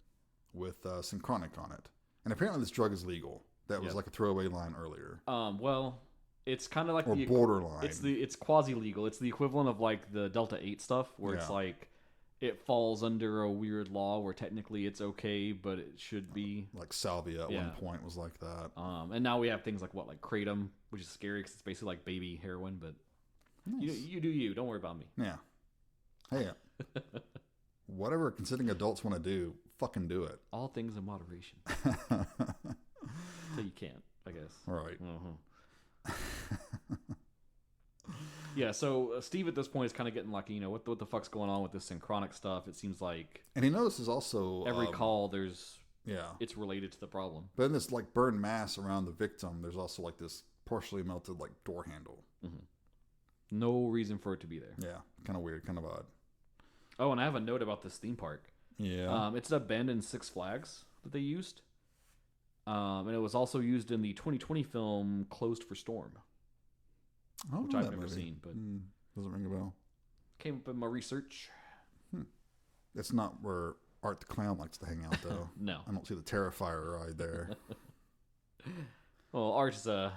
with Synchronic on it, and apparently this drug is legal. That was like a throwaway line earlier. Well, it's kind of like or borderline. It's quasi legal. It's the equivalent of like the Delta 8 stuff, where it's like it falls under a weird law where technically it's okay, but it should be like salvia at one point was like that. And now we have things like kratom, which is scary because it's basically like baby heroin. But nice. you do you. Don't worry about me. Yeah. Hey, whatever consenting adults want to do, fucking do it. All things in moderation. So you can't, I guess. Right. Yeah, so Steve at this point is kind of getting like, you know, what the fuck's going on with this Synchronic stuff? It seems like, and he notices also every call it's related to the problem. But in this like burned mass around the victim, there's also like this partially melted like door handle. No reason for it to be there. Yeah, kind of weird, kind of odd. Oh, and I have a note about this theme park. Yeah. It's an abandoned Six Flags that they used. And it was also used in the 2020 film Closed for Storm, which I've never seen, but doesn't ring a bell. Came up in my research. It's not where Art the Clown likes to hang out, though. No. I don't see the Terrifier ride there. Well, Art is a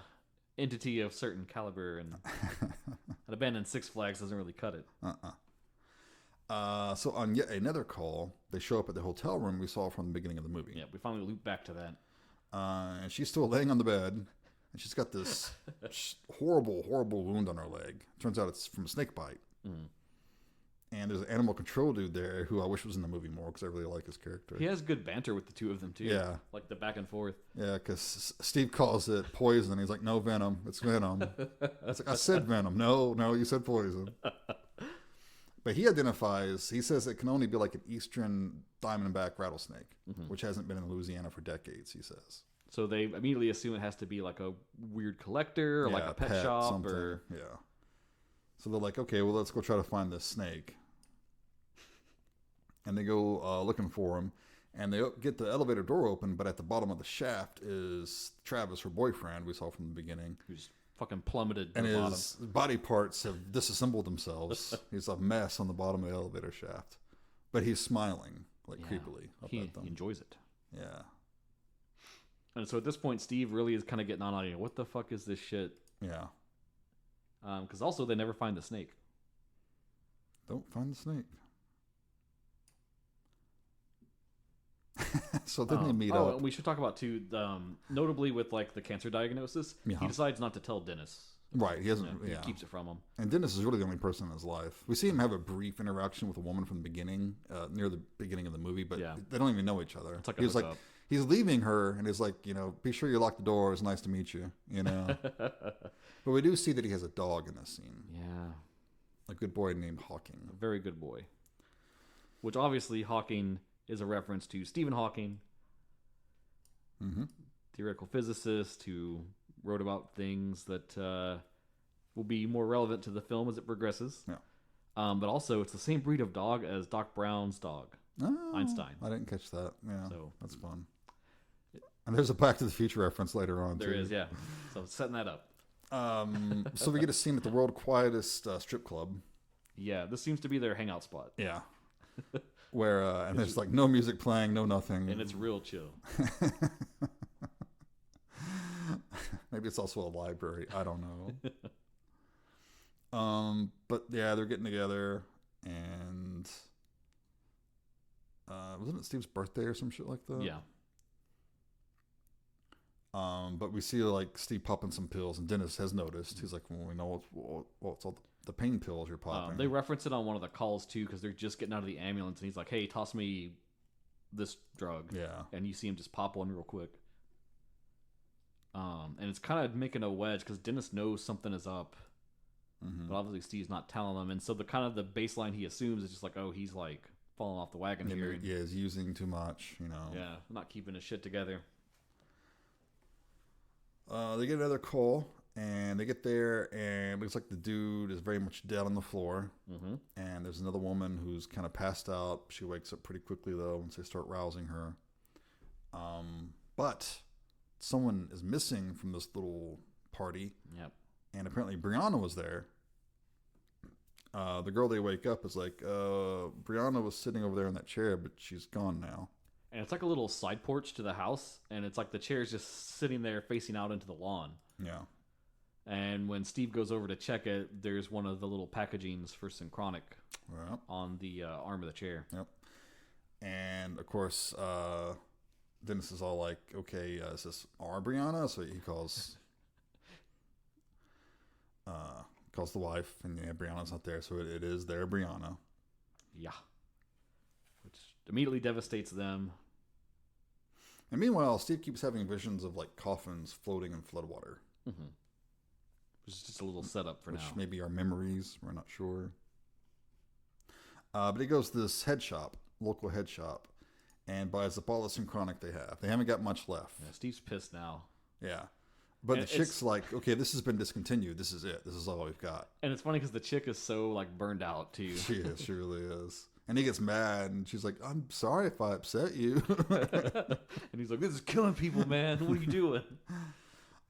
entity of certain caliber, and an abandoned Six Flags doesn't really cut it. So on yet another call, they show up at the hotel room we saw from the beginning of the movie. Yeah, we finally loop back to that. And she's still laying on the bed, and she's got this horrible, horrible wound on her leg. Turns out it's from a snake bite. Mm. And there's an animal control dude there who I wish was in the movie more because I really like his character. He has good banter with the two of them, too. Yeah. Like the back and forth. Yeah, because Steve calls it poison. He's like, no, venom. It's venom. It's like, I said venom. No, you said poison. But he says it can only be like an eastern diamondback rattlesnake, which hasn't been in Louisiana for decades, he says. So they immediately assume it has to be like a weird collector or like a pet shop something. Or... Yeah. So they're like, okay, well, let's go try to find this snake. And they go looking for him. And they get the elevator door open, but at the bottom of the shaft is Travis, her boyfriend, we saw from the beginning. Who's fucking plummeted to and the bottom. His body parts have disassembled themselves. He's a mess on the bottom of the elevator shaft. But he's smiling, creepily up at them. He enjoys it. Yeah. And so at this point, Steve really is kind of getting on, what the fuck is this shit? Yeah. Because also they never find the snake. Don't find the snake. So then they meet up. And we should talk about too, notably with like the cancer diagnosis, he decides not to tell Dennis. Right, he hasn't. He keeps it from him. And Dennis is really the only person in his life. We see him have a brief interaction with a woman from the beginning, near the begining of the movie, but they don't even know each other. It's like he's leaving her, and he's like, be sure you lock the door. It's nice to meet you. But we do see that he has a dog in this scene. Yeah, a good boy named Hawking. A very good boy. Which obviously Hawking is a reference to Stephen Hawking, theoretical physicist who wrote about things that will be more relevant to the film as it progresses. Yeah. But also, it's the same breed of dog as Doc Brown's dog, Einstein. I didn't catch that. Yeah, so that's fun. And there's a Back to the Future reference later on. There is, yeah. So setting that up. So we get a scene at the world's quietest strip club. Yeah, this seems to be their hangout spot. Yeah. Where and there's like no music playing, no nothing, and it's real chill. Maybe it's also a library. I don't know. But yeah, they're getting together, and wasn't it Steve's birthday or some shit like that? Yeah. But we see like Steve popping some pills, and Dennis has noticed. He's like, "Well, we know what's all the pain pills you're popping." They reference it on one of the calls too, because they're just getting out of the ambulance, and he's like, "Hey, toss me this drug." Yeah. And you see him just pop one real quick. And it's kind of making a wedge because Dennis knows something is up, but obviously Steve's not telling him, and so the baseline he assumes is just like, "Oh, he's like falling off the wagon here." Yeah, he's using too much, Yeah, not keeping his shit together. They get another call, and they get there, and it looks like the dude is very much dead on the floor. And there's another woman who's kind of passed out. She wakes up pretty quickly, though, once they start rousing her. But someone is missing from this little party. Yep. And apparently Brianna was there. The girl they wake up is like, Brianna was sitting over there in that chair, but she's gone now. And it's like a little side porch to the house, and it's like the chair's just sitting there facing out into the lawn. Yeah. And when Steve goes over to check it, there's one of the little packagings for Synchronic on the arm of the chair. Yep. And, of course, Dennis is all like, okay, is this our Brianna? So he calls the wife, and Brianna's not there, so it is their Brianna. Yeah. Which immediately devastates them. And meanwhile, Steve keeps having visions of like coffins floating in floodwater. Which is just a little setup for now. Which maybe are memories. We're not sure. But he goes to this local head shop, and buys up all the Synchronic they have. They haven't got much left. Yeah, Steve's pissed now. Yeah. But the chick's like, okay, this has been discontinued. This is it. This is all we've got. And it's funny because the chick is so like burned out too. She is. She really is. And he gets mad, and she's like, I'm sorry if I upset you. And he's like, this is killing people, man. What are you doing?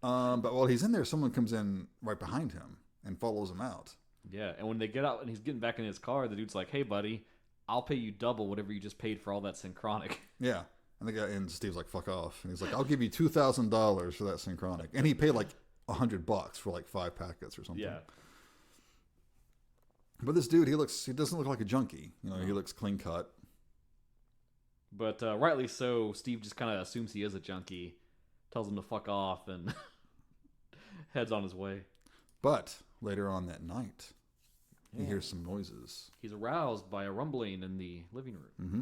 But while he's in there, someone comes in right behind him and follows him out. Yeah, and when they get out and he's getting back in his car, the dude's like, hey, buddy, I'll pay you double whatever you just paid for all that Synchronic. Yeah. And Steve's like, fuck off. And he's like, I'll give you $2,000 for that Synchronic. And he paid like $100 for like 5 packets or something. Yeah. But this dude, he doesn't look like a junkie. You know, he looks clean cut. But rightly so, Steve just kind of assumes he is a junkie, tells him to fuck off, and heads on his way. But later on that night, he hears some noises. He's aroused by a rumbling in the living room. Mm-hmm.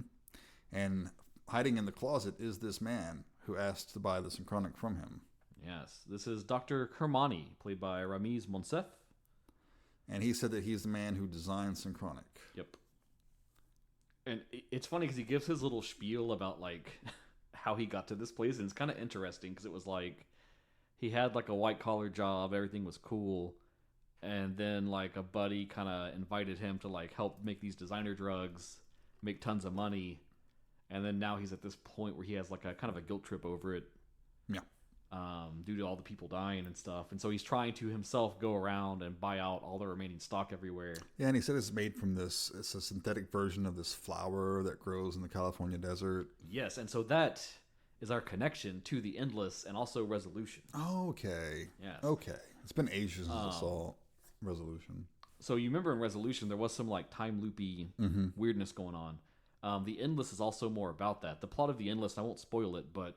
And hiding in the closet is this man who asked to buy the Synchronic from him. Yes, this is Dr. Kermani, played by Ramiz Monsef. And he said that he's the man who designed Synchronic. Yep. And it's funny because he gives his little spiel about, like, how he got to this place. And it's kind of interesting because it was like he had, like, a white-collar job. Everything was cool. And then, like, a buddy kind of invited him to, like, help make these designer drugs, make tons of money. And then now he's at this point where he has, like, a kind of a guilt trip over it. Yeah. Due to all the people dying and stuff. And so he's trying to himself go around and buy out all the remaining stock everywhere. Yeah, and he said it's made from it's a synthetic version of this flower that grows in the California desert. Yes, and so that is our connection to the Endless and also Resolution. Okay. Yes. Okay. It's been ages since I saw Resolution. So you remember in Resolution, there was some like time loopy weirdness going on. The Endless is also more about that. The plot of the Endless, I won't spoil it, but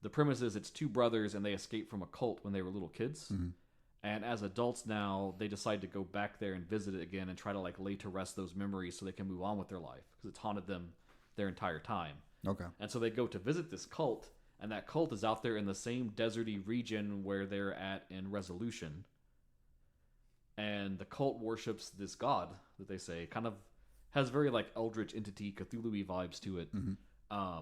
the premise is it's two brothers and they escaped from a cult when they were little kids. Mm-hmm. And as adults now, they decide to go back there and visit it again and try to like lay to rest those memories so they can move on with their life because it's haunted them their entire time. Okay. And so they go to visit this cult, and that cult is out there in the same deserty region where they're at in Resolution. And the cult worships this god that they say kind of has very like eldritch entity Cthulhu-y vibes to it. Mm-hmm.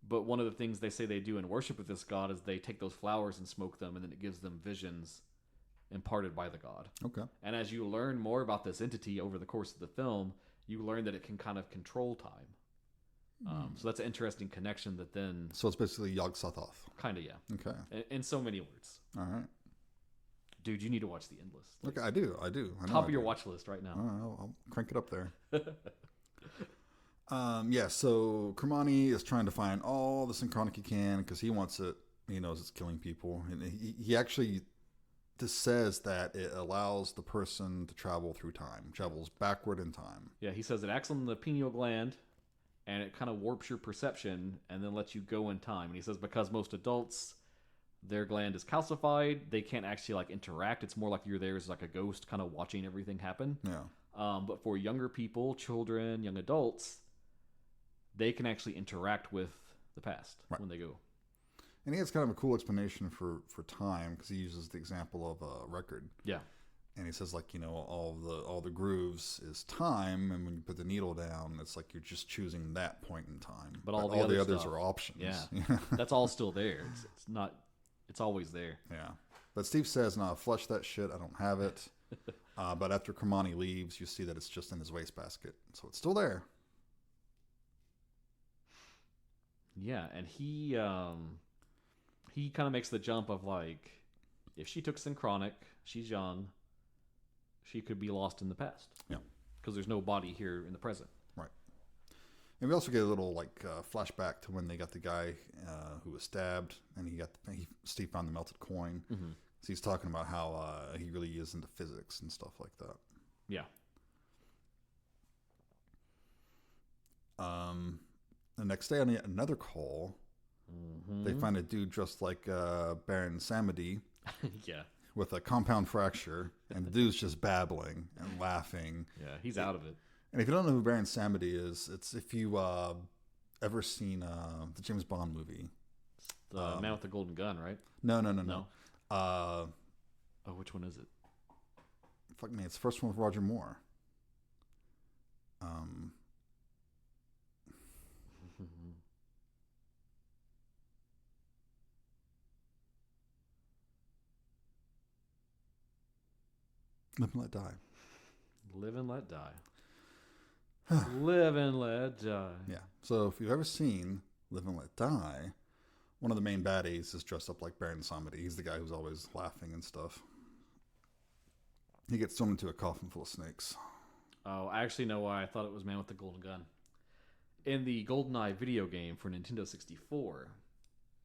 But one of the things they say they do in worship with this god is they take those flowers and smoke them, and then it gives them visions imparted by the god. Okay. And as you learn more about this entity over the course of the film, you learn that it can kind of control time. So that's an interesting connection that then... So it's basically Yog-Sothoth. Kind of, yeah. Okay. In so many words. All right. Dude, you need to watch The Endless. Like, okay, I do. I know top of your watch list right now. I'll crank it up there. Yeah, so Kermani is trying to find all the Synchronic he can because he wants it. He knows it's killing people. And he actually just says that it allows the person to travel through time, travels backward in time. Yeah, he says it acts on the pineal gland and it kind of warps your perception and then lets you go in time. And he says because most adults, their gland is calcified, they can't actually like interact. It's more like you're there as like a ghost kind of watching everything happen. Yeah. But for younger people, children, young adults, they can actually interact with the past when they go. And he has kind of a cool explanation for time because he uses the example of a record. Yeah. And he says like, you know, all the grooves is time, and when you put the needle down, it's like you're just choosing that point in time. But all the others stuff, are options. Yeah. That's all still there. It's not. It's always there. Yeah. But Steve says, "No, flush that shit. I don't have it." But after Kermani leaves, you see that it's just in his wastebasket, so it's still there. Yeah, and he kind of makes the jump of like, if she took Synchronic, she's young, she could be lost in the past. Yeah, because there's no body here in the present. Right. And we also get a little like flashback to when they got the guy who was stabbed, and Steve found the melted coin. Mm-hmm. So he's talking about how he really is into physics and stuff like that. Yeah. The next day on another call, they find a dude dressed like Baron Samedi. Yeah. With a compound fracture, and the dude's just babbling and laughing. Yeah, he's out of it. And if you don't know who Baron Samedi is, it's if you ever seen the James Bond movie. The Man with the Golden Gun, right? No. Which one is it? Fuck me, it's the first one with Roger Moore. Live and Let Die. Live and Let Die. Live and Let Die. Yeah. So if you've ever seen Live and Let Die, one of the main baddies is dressed up like Baron Samedi. He's the guy who's always laughing and stuff. He gets thrown into a coffin full of snakes. Oh, I actually know why I thought it was Man with the Golden Gun. In the GoldenEye video game for Nintendo 64,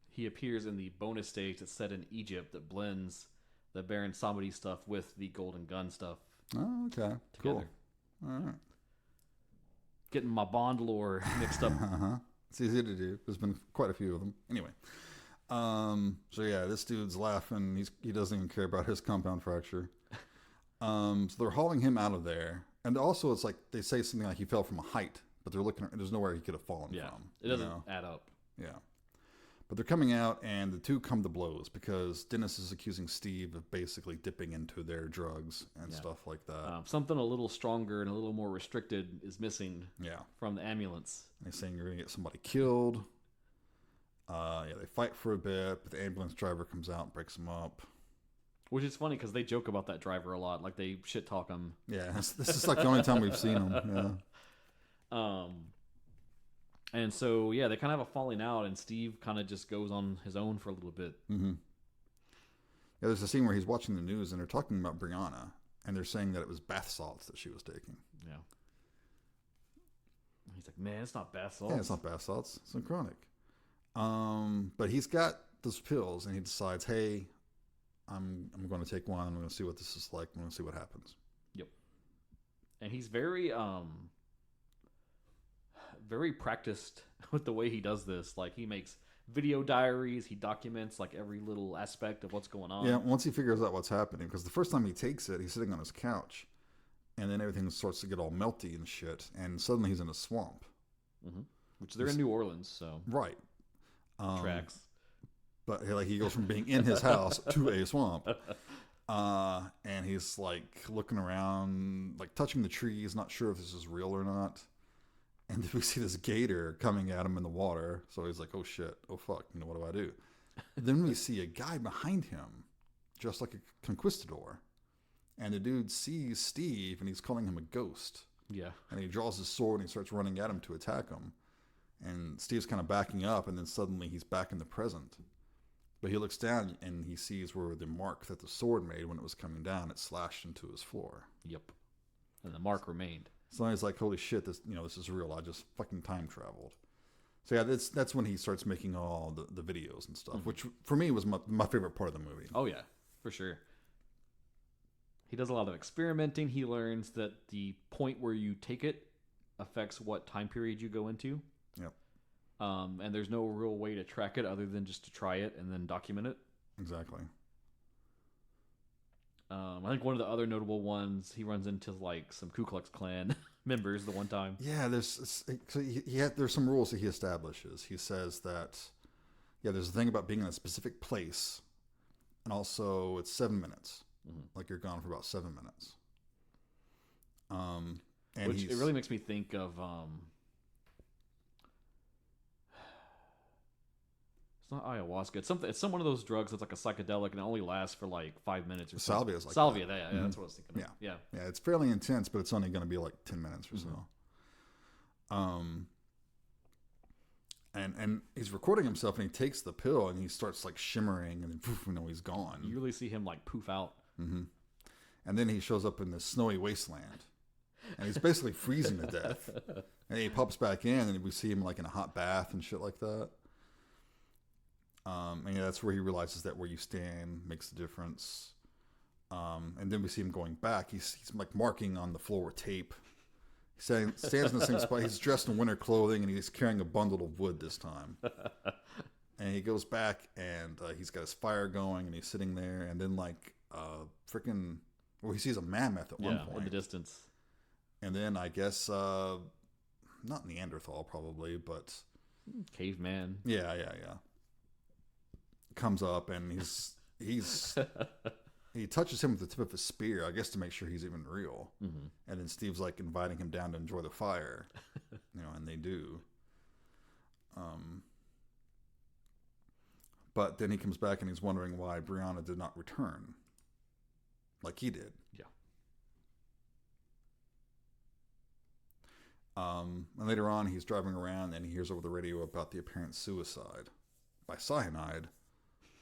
he appears in the bonus stage that's set in Egypt that blends the Baron Samedi stuff with the Golden Gun stuff. Oh, okay. Together. Cool. All right. Getting my Bond lore mixed up. It's easy to do. There's been quite a few of them. Anyway. So yeah, this dude's laughing. He doesn't even care about his compound fracture. So they're hauling him out of there. And also it's like they say something like he fell from a height, but they're looking, there's nowhere he could have fallen from. It doesn't add up. Yeah. But they're coming out, and the two come to blows because Dennis is accusing Steve of basically dipping into their drugs and stuff like that. Something a little stronger and a little more restricted is missing from the ambulance. And he's saying you're going to get somebody killed. They fight for a bit, but the ambulance driver comes out and breaks them up. Which is funny because they joke about that driver a lot. Like, they shit talk him. Yeah, this is like the only time we've seen him. Yeah. And so, they kind of have a falling out, and Steve kind of just goes on his own for a little bit. Mm-hmm. Yeah, there's a scene where he's watching the news, and they're talking about Brianna, and they're saying that it was bath salts that she was taking. Yeah. He's like, man, it's not bath salts. Yeah, it's not bath salts. It's Synchronic. But he's got those pills, and he decides, hey, I'm going to take one. I'm going to see what this is like. I'm going to see what happens. Yep. And he's very practiced with the way he does this. Like, he makes video diaries. He documents like every little aspect of what's going on. Yeah, once he figures out what's happening, because the first time he takes it, he's sitting on his couch, and then everything starts to get all melty and shit, and suddenly he's in a swamp. Mm-hmm. Which they're in New Orleans, so right. Tracks. But like he goes from being in his house to a swamp. And he's like looking around, like touching the trees, not sure if this is real or not. And then we see this gator coming at him in the water. So he's like, oh shit, oh fuck, what do I do? Then we see a guy behind him, just like a conquistador. And the dude sees Steve and he's calling him a ghost. Yeah. And he draws his sword and he starts running at him to attack him. And Steve's kind of backing up, and then suddenly he's back in the present. But he looks down and he sees where the mark that the sword made when it was coming down, it slashed into his floor. Yep. And the mark remained. So he's like, holy shit, this is real. I just fucking time traveled. So yeah, that's when he starts making all the videos and stuff, which for me was my favorite part of the movie. Oh yeah, for sure. He does a lot of experimenting. He learns that the point where you take it affects what time period you go into. Yep. And there's no real way to track it other than just to try it and then document it. Exactly. I think one of the other notable ones, he runs into like some Ku Klux Klan members the one time. Yeah, there's some rules that he establishes. He says that, there's a thing about being in a specific place, and also it's 7 minutes. Mm-hmm. Like you're gone for about 7 minutes. And which it really makes me think of. It's not ayahuasca. It's some one of those drugs that's like a psychedelic and it only lasts for like 5 minutes or so. Salvia is like salvia. That. Yeah, that's what I was thinking. Yeah, it's fairly intense, but it's only going to be like 10 minutes or so. And he's recording himself, and he takes the pill, and he starts like shimmering, and then poof, he's gone. You really see him like poof out. Mm-hmm. And then he shows up in this snowy wasteland, and he's basically freezing to death. And he pops back in, and we see him like in a hot bath and shit like that. And that's where he realizes that where you stand makes the difference. And then we see him going back. He's like marking on the floor with tape. He stands in the same spot. He's dressed in winter clothing, and he's carrying a bundle of wood this time. And he goes back, and he's got his fire going, and he's sitting there. And then like he sees a mammoth at one point in the distance. And then I guess not Neanderthal probably, but caveman. Yeah. Comes up, and he's he touches him with the tip of his spear, I guess, to make sure he's even real. Mm-hmm. And then Steve's like inviting him down to enjoy the fire, and they do. But then he comes back and he's wondering why Brianna did not return, like he did. Yeah. And later on, he's driving around and he hears over the radio about the apparent suicide by cyanide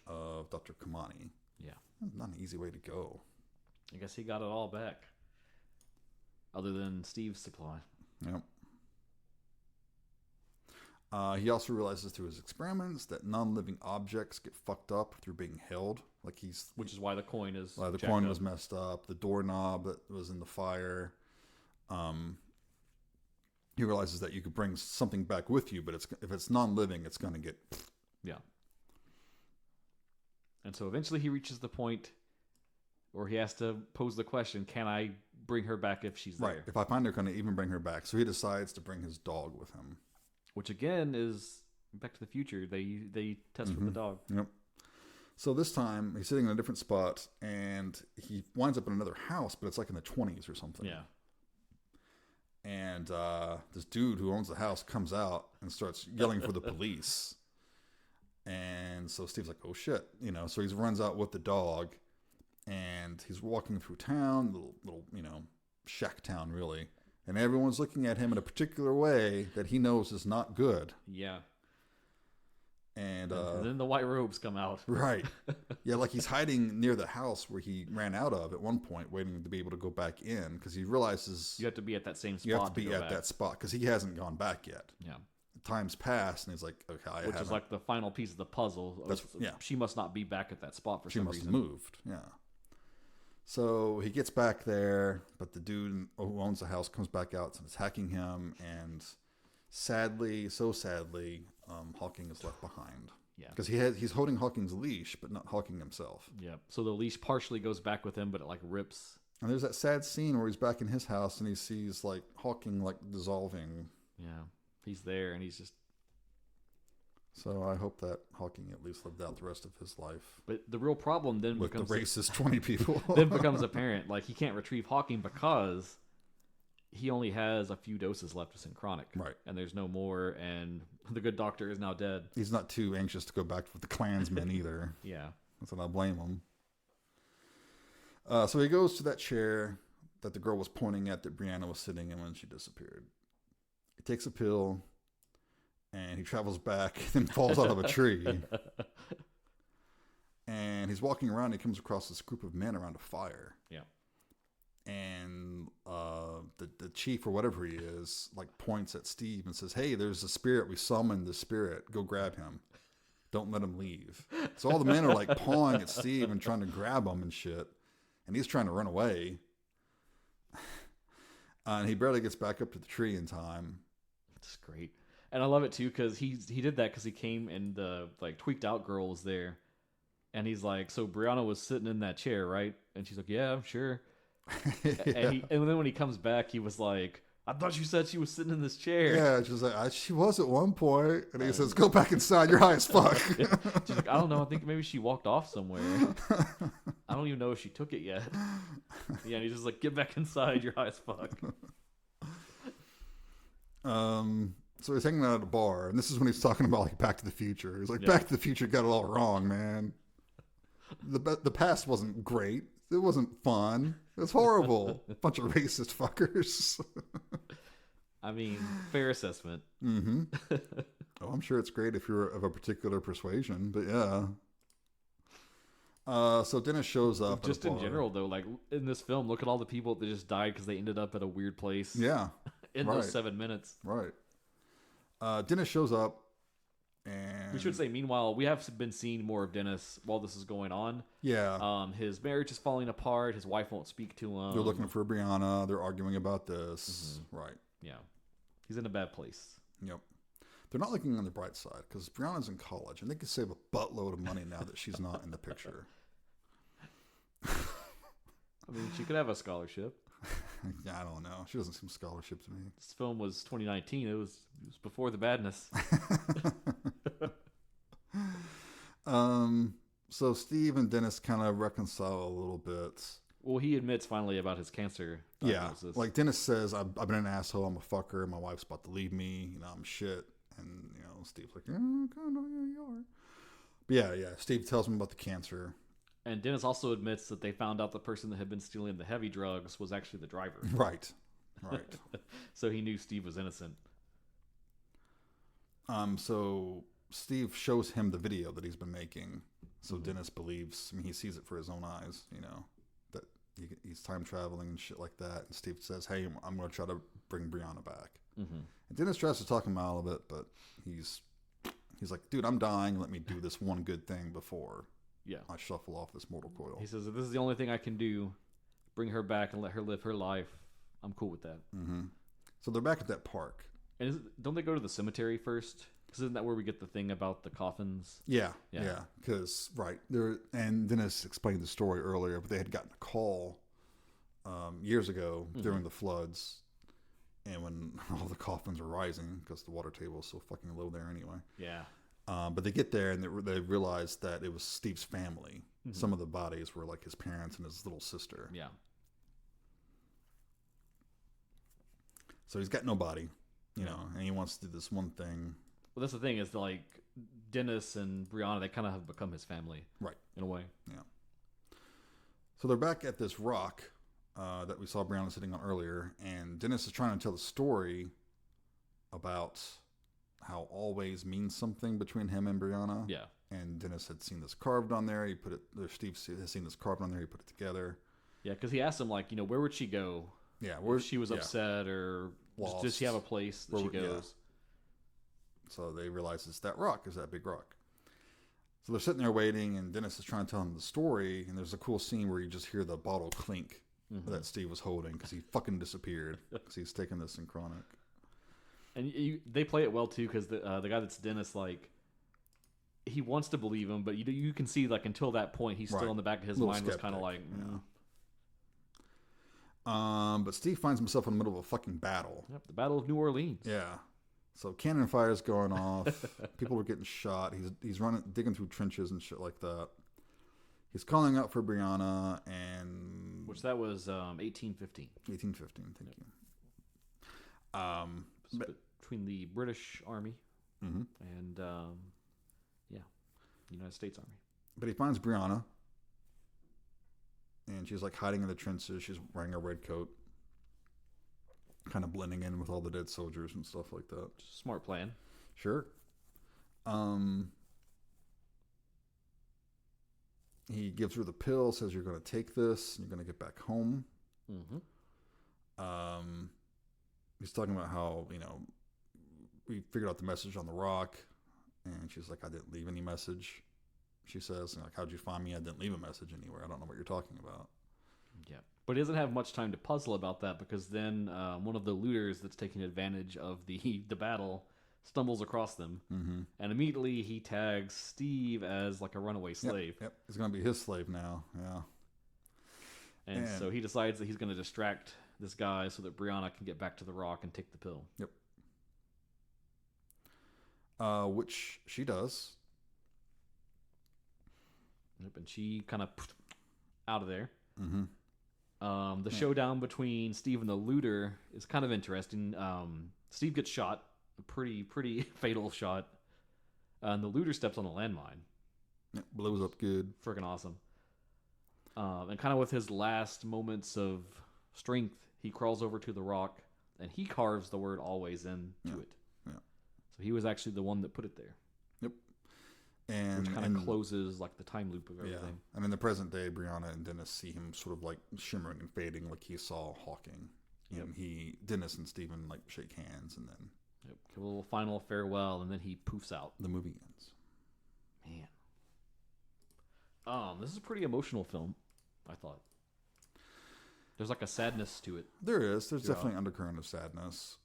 of Dr. Kamani. Yeah. Not an easy way to go. I guess he got it all back. Other than Steve's supply. Yep. He also realizes through his experiments that non-living objects get fucked up through being held. Which is why the coin is the coin was messed up. The doorknob that was in the fire. he realizes that you could bring something back with you, but if it's non-living, it's going to get... Yeah. And so eventually he reaches the point where he has to pose the question, can I bring her back if she's there? Right. If I find her, can I even bring her back? So he decides to bring his dog with him. Which again is Back to the Future. They test with the dog. Yep. So this time he's sitting in a different spot and he winds up in another house, but it's like in the 20s or something. Yeah. And this dude who owns the house comes out and starts yelling for the police. And so Steve's like, oh shit, so he runs out with the dog and he's walking through town, little shack town really. And everyone's looking at him in a particular way that he knows is not good. Yeah. And then the white robes come out. Right. Yeah, like he's hiding near the house where he ran out of at one point, waiting to be able to go back in because he realizes you have to be at that same spot. You have to be at that spot because he hasn't gone back yet. Yeah. Time's passed, and he's like, okay, which is like the final piece of the puzzle. She must not be back at that spot for some reason. She must have moved. Yeah. So he gets back there, but the dude who owns the house comes back out and is attacking him, and sadly, Hawking is left behind. Yeah. Because he's holding Hawking's leash, but not Hawking himself. Yeah. So the leash partially goes back with him, but it like rips. And there's that sad scene where he's back in his house and he sees like Hawking like dissolving. Yeah. He's there and he's just... So I hope that Hawking at least lived out the rest of his life. But the real problem then with becomes... the racist 20 people. Then becomes apparent. Like he can't retrieve Hawking because he only has a few doses left of Synchronic. Right. And there's no more, and the good doctor is now dead. He's not too anxious to go back with the Klansmen either. Yeah. That's what I blame him. So he goes to that chair that the girl was pointing at that Brianna was sitting in when she disappeared. He takes a pill, and he travels back and falls out of a tree. And he's walking around, and he comes across this group of men around a fire. Yeah. And the chief, or whatever he is, like points at Steve and says, hey, there's a spirit. We summoned the spirit. Go grab him. Don't let him leave. So all the men are like pawing at Steve and trying to grab him and shit. And he's trying to run away. And he barely gets back up to the tree in time. It's great. And I love it too because he did that because he came and the like tweaked out girl was there. And he's like, so Brianna was sitting in that chair, right? And she's like, yeah, I'm sure. Yeah. And then when he comes back, he was like, I thought you said she was sitting in this chair. Yeah, she was like, she was at one point. And he says, go back inside, you're high as fuck. She's like, I don't know, I think maybe she walked off somewhere. I don't even know if she took it yet. Yeah, and he's just like, get back inside, you're high as fuck. So he's hanging out at a bar, and this is when he's talking about like Back to the Future. He's like, Back to the Future got it all wrong, man. The past wasn't great. It wasn't fun. It was horrible. Bunch of racist fuckers. I mean, fair assessment. Mm-hmm. Oh, I'm sure it's great if you're of a particular persuasion, but yeah. So Dennis shows up. Just in general, though, like in this film, look at all the people that just died because they ended up at a weird place. Yeah. In those 7 minutes. Right. Dennis shows up. And we should say, meanwhile, we have been seeing more of Dennis while this is going on. Yeah. His marriage is falling apart. His wife won't speak to him. They're looking for Brianna. They're arguing about this. Mm-hmm. Right. Yeah. He's in a bad place. Yep. They're not looking on the bright side because Brianna's in college and they can save a buttload of money now that she's not in the picture. I mean, she could have a scholarship. Yeah, I don't know. She doesn't seem scholarship to me. This film was 2019. It was before the badness. So Steve and Dennis kind of reconcile a little bit. Well, he admits finally about his cancer diagnosis. Yeah, like Dennis says, I've been an asshole. I'm a fucker. My wife's about to leave me. I'm shit. And Steve's like, yeah, kind of, yeah, you are. But yeah. Steve tells him about the cancer. And Dennis also admits that they found out the person that had been stealing the heavy drugs was actually the driver. Right. So he knew Steve was innocent. So Steve shows him the video that he's been making. So Dennis believes, he sees it for his own eyes, that he's time traveling and shit like that. And Steve says, hey, I'm going to try to bring Brianna back. Mm-hmm. And Dennis tries to talk him out of it, but he's like, dude, I'm dying. Let me do this one good thing before I shuffle off this mortal coil. He says, if this is the only thing I can do, bring her back and let her live her life. I'm cool with that. Mm-hmm. So they're back at that park. And don't they go to the cemetery first? Because isn't that where we get the thing about the coffins? Yeah. Because and Dennis explained the story earlier, but they had gotten a call years ago during the floods, and when all the coffins were rising because the water table is so fucking low there anyway. Yeah. But they get there and they realized that it was Steve's family. Mm-hmm. Some of the bodies were like his parents and his little sister. Yeah. So he's got no body, and he wants to do this one thing. Well, that's the thing is like Dennis and Brianna, they kind of have become his family. Right. In a way. Yeah. So they're back at this rock that we saw Brianna sitting on earlier, and Dennis is trying to tell the story about how always means something between him and Brianna. Yeah. And Dennis had seen this carved on there. Steve has seen this carved on there. He put it together. Yeah, because he asked him, like, where would she go? Yeah, where she was upset or does she have a place that she goes? Yeah. So they realize it's that rock, is that big rock. So they're sitting there waiting, and Dennis is trying to tell him the story, and there's a cool scene where you just hear the bottle clink that Steve was holding because he fucking disappeared because he's taking the Synchronic. And they play it well, too, because the guy that's Dennis, like, he wants to believe him, but you can see, like, until that point, he's still in the back of his mind was kind of like... But Steve finds himself in the middle of a fucking battle. Yep, the Battle of New Orleans. Yeah. So cannon fire's going off. People are getting shot. He's digging through trenches and shit like that. He's calling out for Brianna and... Which that was 1815. 1815, thank you. Between the British Army and the United States Army. But he finds Brianna. And she's like hiding in the trenches. She's wearing a red coat. Kind of blending in with all the dead soldiers and stuff like that. Smart plan. Sure. He gives her the pill, says you're going to take this, and you're going to get back home. He's talking about how, we figured out the message on the rock. And she's like, I didn't leave any message. She says, like, how'd you find me? I didn't leave a message anywhere. I don't know what you're talking about. Yeah. But he doesn't have much time to puzzle about that because then one of the looters that's taking advantage of the battle stumbles across them. And immediately he tags Steve as like a runaway slave. Yep. He's going to be his slave now. Yeah. And so he decides that he's going to distract this guy so that Brianna can get back to the rock and take the pill. Yep. Which she does. Yep, and she kind of out of there. The showdown between Steve and the looter is kind of interesting. Steve gets shot, a pretty fatal shot, and the looter steps on a landmine. It blows up good. Freaking awesome. And kind of with his last moments of strength, he crawls over to the rock, and he carves the word always into it. Yeah. So he was actually the one that put it there. Yep. And which kind of closes like the time loop of everything. Yeah. And in the present day, Brianna and Dennis see him sort of like shimmering and fading like he saw Hawking. And Dennis and Steven like shake hands and then... Yep. Give a little final farewell and then he poofs out. The movie ends. Man. This is a pretty emotional film, I thought. There's like a sadness to it. There is. There's definitely an undercurrent of sadness.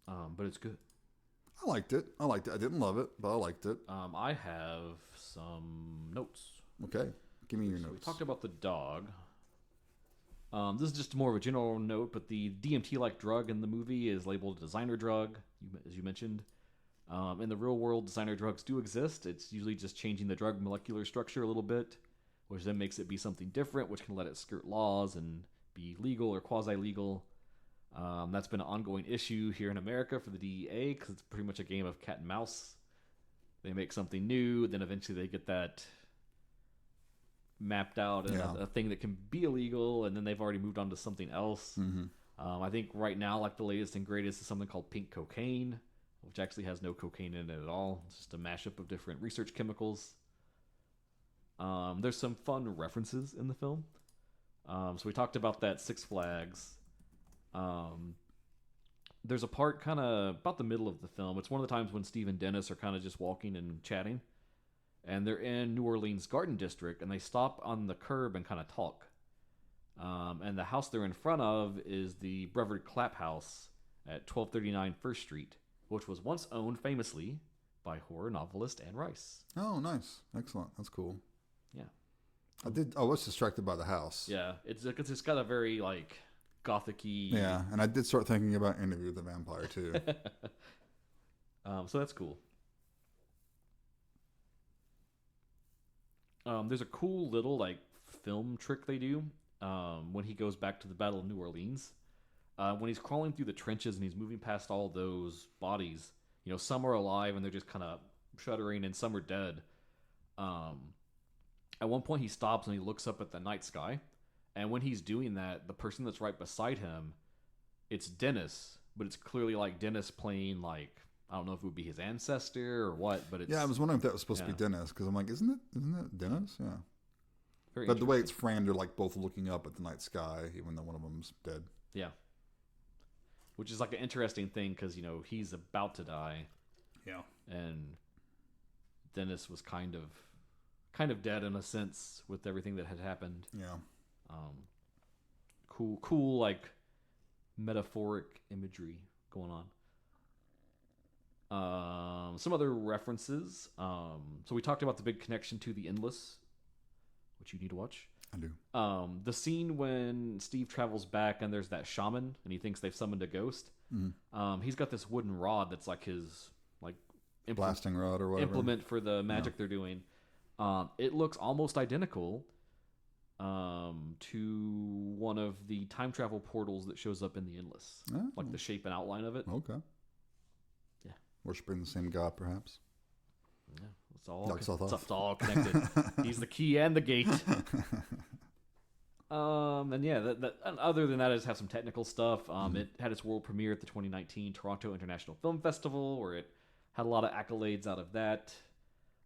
But it's good. I liked it. I didn't love it, but I liked it. I have some notes. Okay. Give me your notes. We talked about the dog. This is just more of a general note, but the DMT-like drug in the movie is labeled a designer drug, as you mentioned. In the real world, designer drugs do exist. It's usually just changing the drug molecular structure a little bit, which then makes it be something different, which can let it skirt laws and be legal or quasi-legal. That's been an ongoing issue here in America for the DEA because it's pretty much a game of cat and mouse. They make something new, then eventually they get that mapped out and a thing that can be illegal, and then they've already moved on to something else. I think right now, like the latest and greatest is something called pink cocaine, which actually has no cocaine in it at all. It's just a mashup of different research chemicals. There's some fun references in the film. So we talked about that Six Flags. There's a part kind of about the middle of the film. It's one of the times when Steve and Dennis are kind of just walking and chatting, and they're in New Orleans Garden District, and they stop on the curb and kind of talk. And the house they're in front of is the Brevard Clapp House at 1239 First Street, which was once owned famously by horror novelist Anne Rice. Oh, nice. Excellent. That's cool. Yeah. I was distracted by the house. Yeah. It's got a very, like, gothic-y... Yeah, and I did start thinking about Interview with the Vampire, too. So that's cool. There's a cool little, like, film trick they do when he goes back to the Battle of New Orleans. When he's crawling through the trenches and he's moving past all those bodies, you know, some are alive and they're just kind of shuddering and some are dead. At one point he stops and he looks up at the night sky. And when he's doing that, the person that's right beside him, it's Dennis, but it's clearly like Dennis playing, like, I don't know if it would be his ancestor or what, but it's... Yeah, I was wondering if that was supposed to be Dennis, because I'm like, isn't it Dennis? Yeah. Very But the way it's framed, they're like both looking up at the night sky, even though one of them's dead. Yeah. Which is like an interesting thing, because, you know, he's about to die. Yeah. And Dennis was kind of dead in a sense with everything that had happened. Yeah. Cool, like, metaphoric imagery going on. Some other references. So we talked about the big connection to The Endless, which you need to watch. I do. The scene when Steve travels back and there's that shaman and he thinks they've summoned a ghost. Mm-hmm. He's got this wooden rod that's like his blasting rod or whatever. Implement for the magic they're doing. It looks almost identical to one of the time travel portals that shows up in The Endless. Oh. Like the shape and outline of it. Okay. Yeah. Worshipping the same god, perhaps. Yeah. It's all connected. He's the key and the gate. And yeah, and other than that, I just have some technical stuff. It had its world premiere at the 2019 Toronto International Film Festival, where it had a lot of accolades out of that.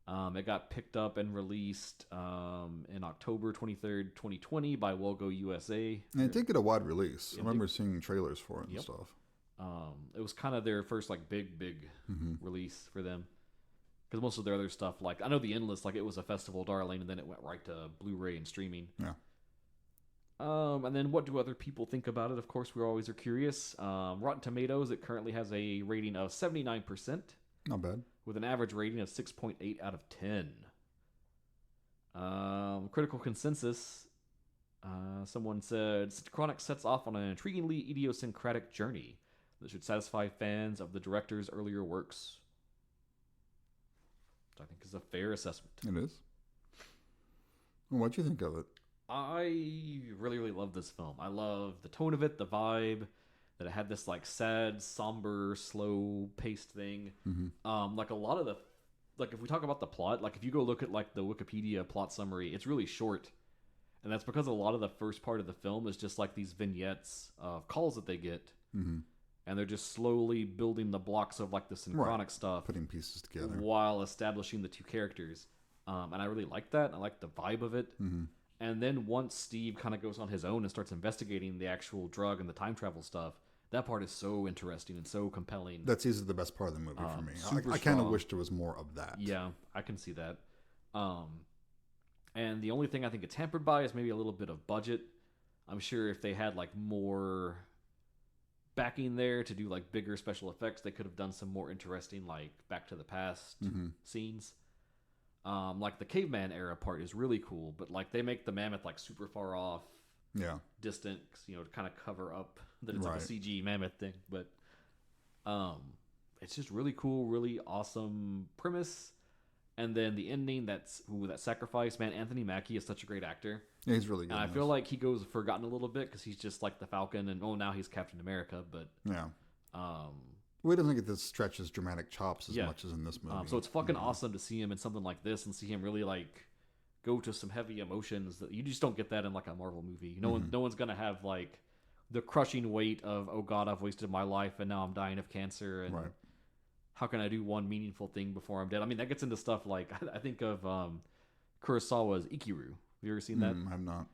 It got picked up and released in October 23rd, 2020 by Wogo USA. And it did get a wide release. I remember seeing trailers for it and stuff. It was kind of their first like big release for them. Because most of their other stuff, like I know The Endless, like it was a festival darling, and then it went right to Blu-ray and streaming. Yeah. And then what do other people think about it? Of course, we always are curious. Rotten Tomatoes, it currently has a rating of 79%. Not bad. With an average rating of 6.8 out of 10. Critical consensus, someone said, Synchronic sets off on an intriguingly idiosyncratic journey that should satisfy fans of the director's earlier works. Which I think is a fair assessment. It is. Well, what'd you think of it? I really, really love this film. I love the tone of it, the vibe, that it had this like sad, somber, slow-paced thing. Mm-hmm. Like a lot of the, like if we talk about the plot, like if you go look at like the Wikipedia plot summary, it's really short, and that's because a lot of the first part of the film is just like these vignettes of calls that they get, and they're just slowly building the blocks of like the Synchronic stuff, putting pieces together while establishing the two characters. And I really like that. I like the vibe of it. And then once Steve kind of goes on his own and starts investigating the actual drug and the time travel stuff, that part is so interesting and so compelling. That's easily the best part of the movie for me. I kind of wish there was more of that. Yeah, I can see that. And the only thing I think it's hampered by is maybe a little bit of budget. I'm sure if they had like more backing there to do like bigger special effects, they could have done some more interesting like Back to the Past scenes. Like the caveman era part is really cool, but like they make the mammoth like super far off, distant, you know, to kind of cover up that it's like a CG mammoth thing. But it's just really cool, really awesome premise. And then the ending, that sacrifice, man. Anthony Mackie is such a great actor. Yeah, he's really good. And I feel like he goes forgotten a little bit because he's just like the Falcon, and now he's Captain America. But we don't get to stretch his dramatic chops as much as in this movie. So it's fucking awesome to see him in something like this and see him really like go to some heavy emotions that you just don't get that in like a Marvel movie. No one's gonna have like the crushing weight of, oh God, I've wasted my life and now I'm dying of cancer, and how can I do one meaningful thing before I'm dead? I mean, that gets into stuff like I think of Kurosawa's Ikiru. Have you ever seen that? I've not.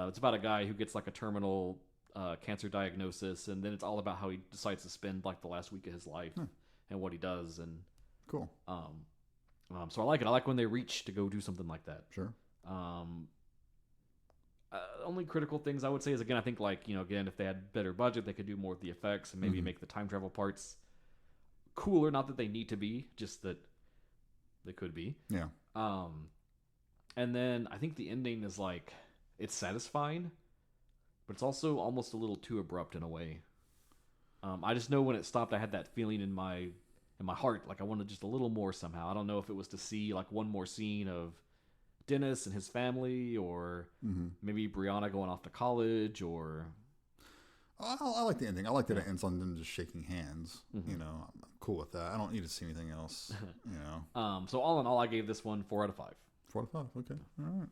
It's about a guy who gets like a terminal cancer diagnosis, and then it's all about how he decides to spend like the last week of his life and what he does. And cool. So I like it. I like when they reach to go do something like that. Sure. Only critical things I would say is, again, I think, like, again, if they had better budget, they could do more with the effects and maybe make the time travel parts cooler. Not that they need to be, just that they could be. Yeah. And then I think the ending is like, it's satisfying, but it's also almost a little too abrupt in a way. I just know when it stopped, I had that feeling in my heart, like I wanted just a little more somehow. I don't know if it was to see like one more scene of Dennis and his family, or maybe Brianna going off to college, or... I like the ending. I like that it ends on them just shaking hands. I'm cool with that. I don't need to see anything else. So all in all, I gave this one 4 out of 5. 4 out of 5. Okay. All right.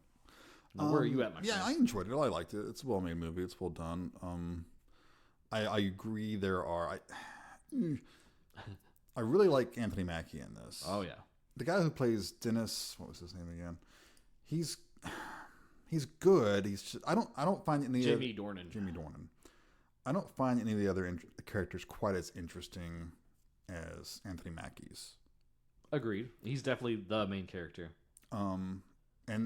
Now, where are you at, my friend? I enjoyed it. I liked it. It's a well-made movie. It's well done. I agree. I really like Anthony Mackie in this. Oh yeah, the guy who plays Dennis. What was his name again? He's good. He's just, I don't find any Jamie Dornan. I don't find any of the other characters quite as interesting as Anthony Mackie's. Agreed. He's definitely the main character. And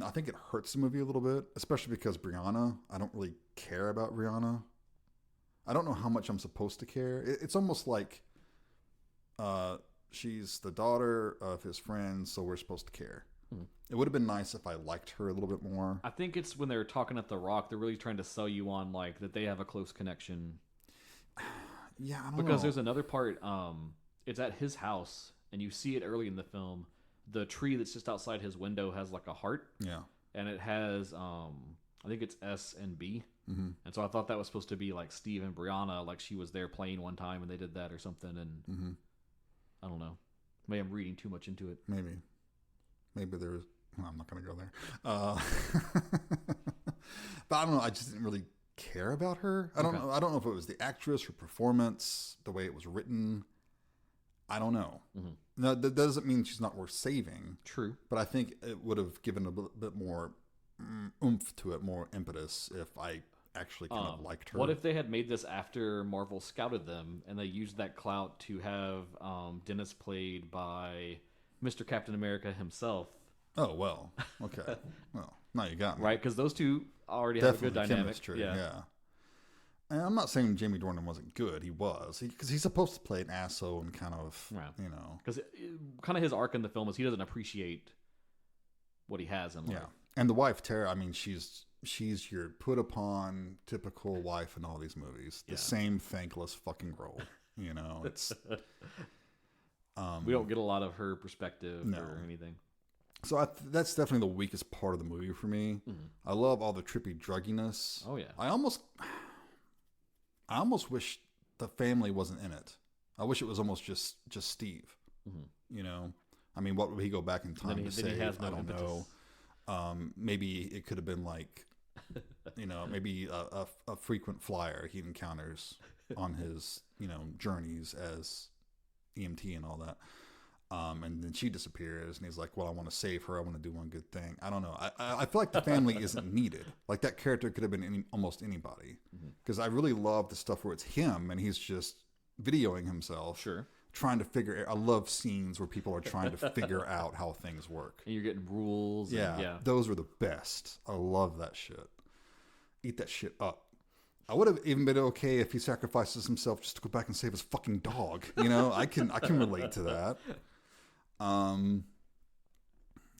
I think it hurts the movie a little bit, especially because Brianna. I don't really care about Brianna. I don't know how much I'm supposed to care. It's almost like she's the daughter of his friend, so we're supposed to care. It would have been nice if I liked her a little bit more. I think it's when they're talking at the Rock, they're really trying to sell you on like that they have a close connection. Yeah, I don't because know. there's another part. It's at his house, and you see it early in the film. The tree that's just outside his window has like a heart. Yeah, and it has I think it's S and B. And so I thought that was supposed to be like Steve and Brianna, like she was there playing one time and they did that or something. And I don't know. Maybe I'm reading too much into it. Maybe there's. Well, I'm not going to go there. But I don't know. I just didn't really care about her. I don't know. I don't know if it was the actress, her performance, the way it was written. I don't know. No, that doesn't mean she's not worth saving. True. But I think it would have given a bit more oomph to it, more impetus if I actually kind of liked her. What if they had made this after Marvel scouted them and they used that clout to have Dennis played by Mr. Captain America himself? Oh, well. Okay. Well, now you got me. Right, because those two already have a good dynamic. Chemistry, yeah. And I'm not saying Jamie Dornan wasn't good. He was. Because he's supposed to play an asshole and kind of, Because kind of his arc in the film is he doesn't appreciate what he has in life. Yeah. And the wife, Tara, I mean, she's your put upon typical wife in all these movies. The same thankless fucking role. It's... we don't get a lot of her perspective or anything. So that's definitely the weakest part of the movie for me. I love all the trippy drugginess. Oh, yeah. I almost wish the family wasn't in it. I wish it was almost just Steve. I mean, what would he go back in time to save? I don't know. Maybe it could have been like, maybe a frequent flyer he encounters on his, journeys as EMT and all that. And then she disappears, and he's like, well, I want to save her. I want to do one good thing. I don't know. I feel like the family isn't needed. Like, that character could have been almost anybody. Because I really love the stuff where it's him, and he's just videoing himself. Sure. Trying to figure... I love scenes where people are trying to figure out how things work. And you're getting rules. Yeah. Those are the best. I love that shit. Eat that shit up. I would have even been okay if he sacrifices himself just to go back and save his fucking dog. I can relate to that.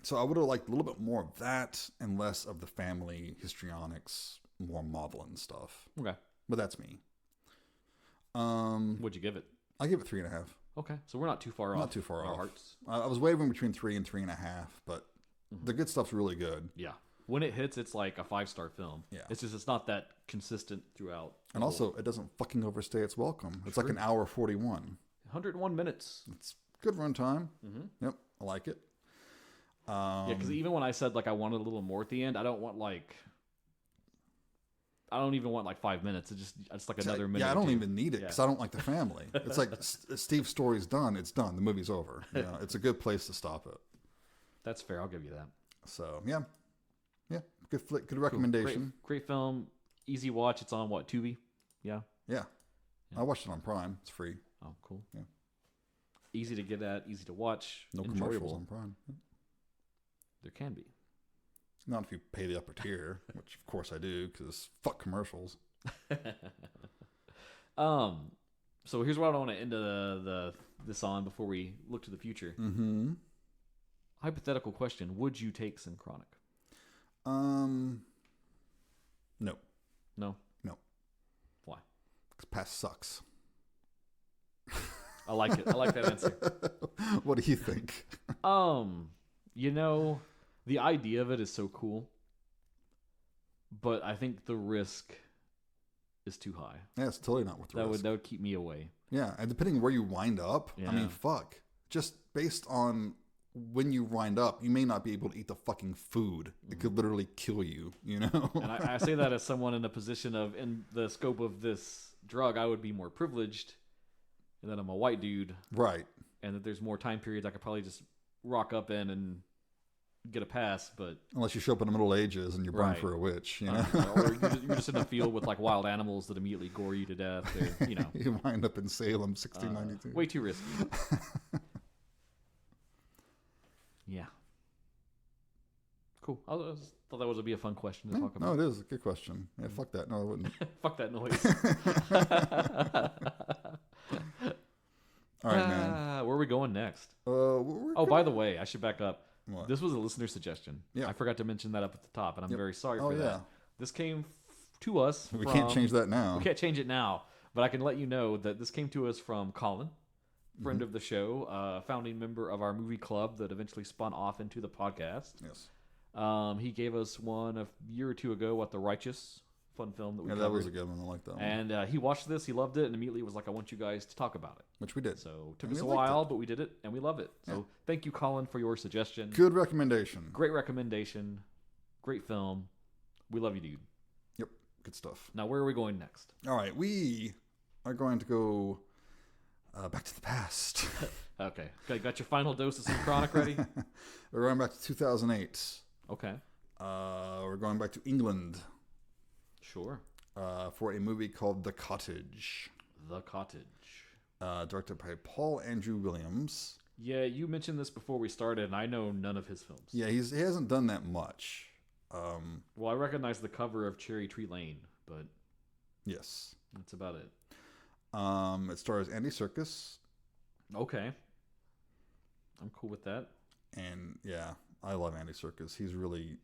So I would have liked a little bit more of that and less of the family histrionics, more maudlin stuff. Okay. But that's me. What'd you give it? I give it 3.5. Okay. So we're not too far off. Not too far our off. Hearts. I was wavering between 3 and 3.5, but the good stuff's really good. Yeah. When it hits, it's like a 5-star film. Yeah. It's not that consistent throughout. And also, it doesn't fucking overstay its welcome. It's like an hour 41. 101 minutes. It's good run time. Yep. I like it. Yeah, because even when I said like I wanted a little more at the end, I don't even want like 5 minutes. It's like another minute. Yeah, I don't even need it because I don't like the family. It's like Steve's story's done. It's done. The movie's over. It's a good place to stop it. That's fair. I'll give you that. So yeah, good flick, good recommendation. Great film, easy watch. It's on what, Tubi? Yeah. I watched it on Prime. It's free. Oh, cool. Yeah. Easy to get at, easy to watch. No enjoyable. commercials on Prime. There can be. Not if you pay the upper tier, which of course I do, because fuck commercials. So here's what I want to end this on before we look to the future. Mm-hmm. Hypothetical question: would you take Synchronic? No. No. No. Why? Because past sucks. I like it. I like that answer. What do you think? You know, the idea of it is so cool, but I think the risk is too high. Yeah, it's totally not worth the risk. That would keep me away. Yeah, and depending where you wind up, Yeah. I mean, fuck. Just based on when you wind up, you may not be able to eat the fucking food. It could literally kill you, you know? And I say that as someone in a position of, in the scope of this drug, I would be more privileged, and that I'm a white dude. Right. And that there's more time periods I could probably just rock up in and get a pass, but Unless you show up in the Middle Ages and you're burned Right. for a witch, you know? Or you're just in a field with like wild animals that immediately gore you to death. Or, you know, You wind up in Salem, 1692. way too risky. Yeah. Cool. I just thought that would be a fun question to talk No, about. it is a good question. Yeah, fuck that. No, I wouldn't. Fuck that noise. All right, man. Where are we going next? By the way, I should back up. What? This was a listener suggestion. Yeah. I forgot to mention that up at the top, and I'm very sorry Oh, for yeah. that. This came to us. We can't change that now. We can't change it now, but I can let you know that this came to us from Colin, friend of the show, founding member of our movie club that eventually spun off into the podcast. Yes. He gave us one a year or two ago, The Righteous, fun film that we covered. That was a good one. I like that one. And he watched this, he loved it, and immediately was like, I want you guys to talk about it. Which we did. So it took And us a we liked while, it. but we did it, and we love it. So thank you, Colin, for your suggestion. Good recommendation. Great recommendation. Great film. We love you, dude. Yep. Good stuff. Now, where are we going next? All right. We are going to go back to the past. Okay. Got your final dose of Synchronic ready? We're going back to 2008. Okay. We're going back to England Sure. for a movie called The Cottage. The Cottage. Directed by Paul Andrew Williams. Yeah, you mentioned this before we started, and I know none of his films. Yeah, he hasn't done that much. Well, I recognize the cover of Cherry Tree Lane, but Yes. that's about it. It stars Andy Serkis. Okay. I'm cool with that. And yeah, I love Andy Serkis. He's really,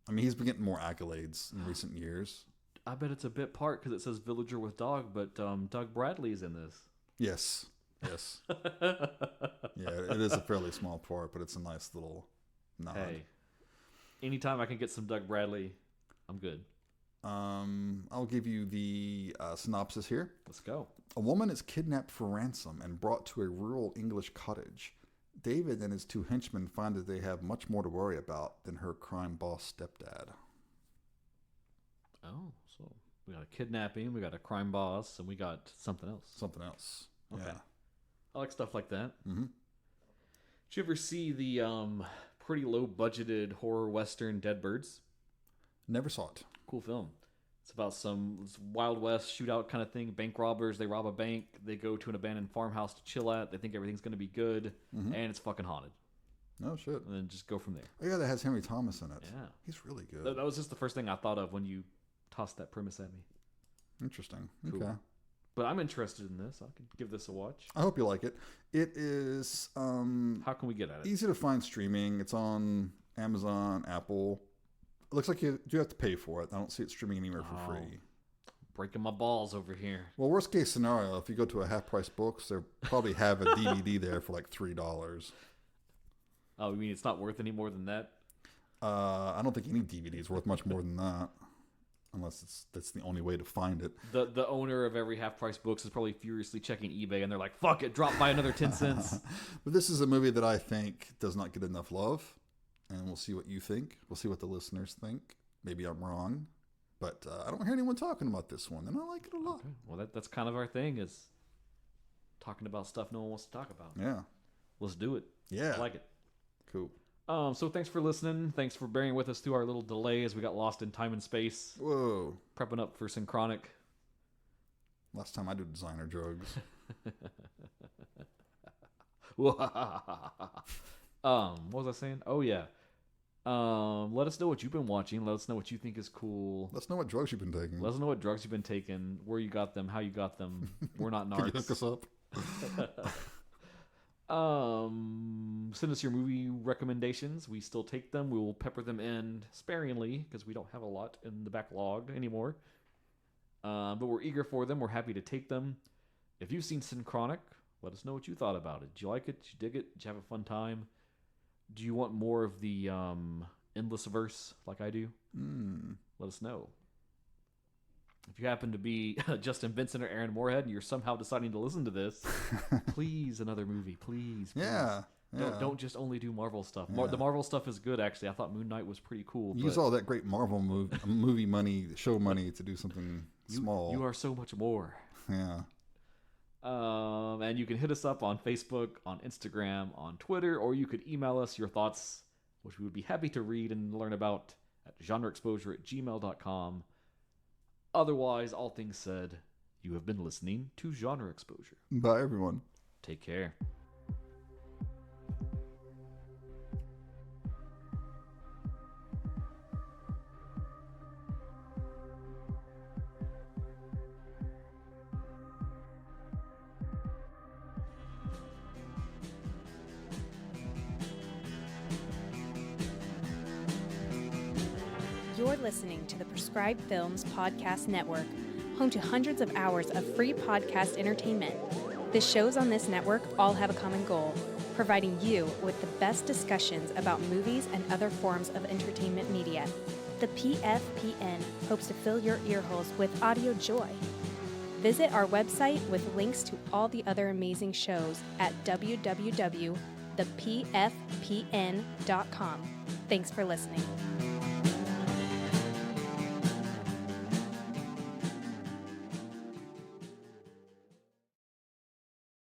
I mean, he's been getting more accolades in recent years. I bet it's a bit part because it says Villager with Dog, but Doug Bradley is in this. Yes. Yes. Yeah, it is a fairly small part, but it's a nice little nod. Hey, anytime I can get some Doug Bradley, I'm good. I'll give you the synopsis here. Let's go. A woman is kidnapped for ransom and brought to a rural English cottage. David and his two henchmen find that they have much more to worry about than her crime boss stepdad. Oh, so we got a kidnapping, we got a crime boss, and we got something else. Something else. Okay. Yeah. I like stuff like that. Mm-hmm. Did you ever see the pretty low budgeted horror western Dead Birds? Never saw it. Cool film. It's about some Wild West shootout kind of thing. Bank robbers, they rob a bank, they go to an abandoned farmhouse to chill at, they think everything's going to be good, and it's fucking haunted. Oh, shit. And then just go from there. Oh, yeah, that has Henry Thomas in it. Yeah. He's really good. That was just the first thing I thought of when you tossed that premise at me. Interesting. Cool. Okay. But I'm interested in this. I could give this a watch. I hope you like it. It is How can we get at it? easy to find streaming. It's on Amazon, Apple. It looks like you do have to pay for it. I don't see it streaming anywhere for free. Breaking my balls over here. Well, worst case scenario, if you go to a half price books, they probably have a DVD there for like $3. Oh, you mean it's not worth any more than that? I don't think any DVD is worth much more than that, unless that's the only way to find it. The owner of every half price books is probably furiously checking eBay, and they're like, "Fuck it, drop by another 10 cents." But this is a movie that I think does not get enough love, and we'll see what you think. We'll see what the listeners think. Maybe I'm wrong, but I don't hear anyone talking about this one, and I like it a lot. Okay. Well, that's kind of our thing, is talking about stuff no one wants to talk about. Yeah. Let's do it. Yeah. I like it. Cool. So thanks for listening. Thanks for bearing with us through our little delay as we got lost in time and space. Whoa. Prepping up for Synchronic. Last time I did designer drugs. What was I saying? Oh yeah. Let us know what you've been watching. Let us know what you think is cool. Let us know what drugs you've been taking. Let us know what drugs you've been taking, where you got them, how you got them. We're not narcs. Can you hook us up? Send us your movie recommendations. We still take them. We will pepper them in sparingly because we don't have a lot in the backlog anymore. But we're eager for them. We're happy to take them. If you've seen Synchronic, let us know what you thought about it. Did you like it? Did you dig it? Did you have a fun time? Do you want more of the endless verse like I do? Let us know. If you happen to be Justin Benson or Aaron Morehead and you're somehow deciding to listen to this, please, another movie. Please. Yeah. Don't just only do Marvel stuff. The Marvel stuff is good, actually. I thought Moon Knight was pretty cool. Use all that great Marvel movie money, show money to do something small. You are so much more. Yeah. And you can hit us up on Facebook, on Instagram, on Twitter, or you could email us your thoughts, which we would be happy to read and learn about at genreexposure@gmail.com. Otherwise, all things said, you have been listening to Genre Exposure. Bye, everyone. Take care. You're listening to the Prescribed Films Podcast Network, home to hundreds of hours of free podcast entertainment. The shows on this network all have a common goal, providing you with the best discussions about movies and other forms of entertainment media. The PFPN hopes to fill your earholes with audio joy. Visit our website with links to all the other amazing shows at www.thepfpn.com. Thanks for listening.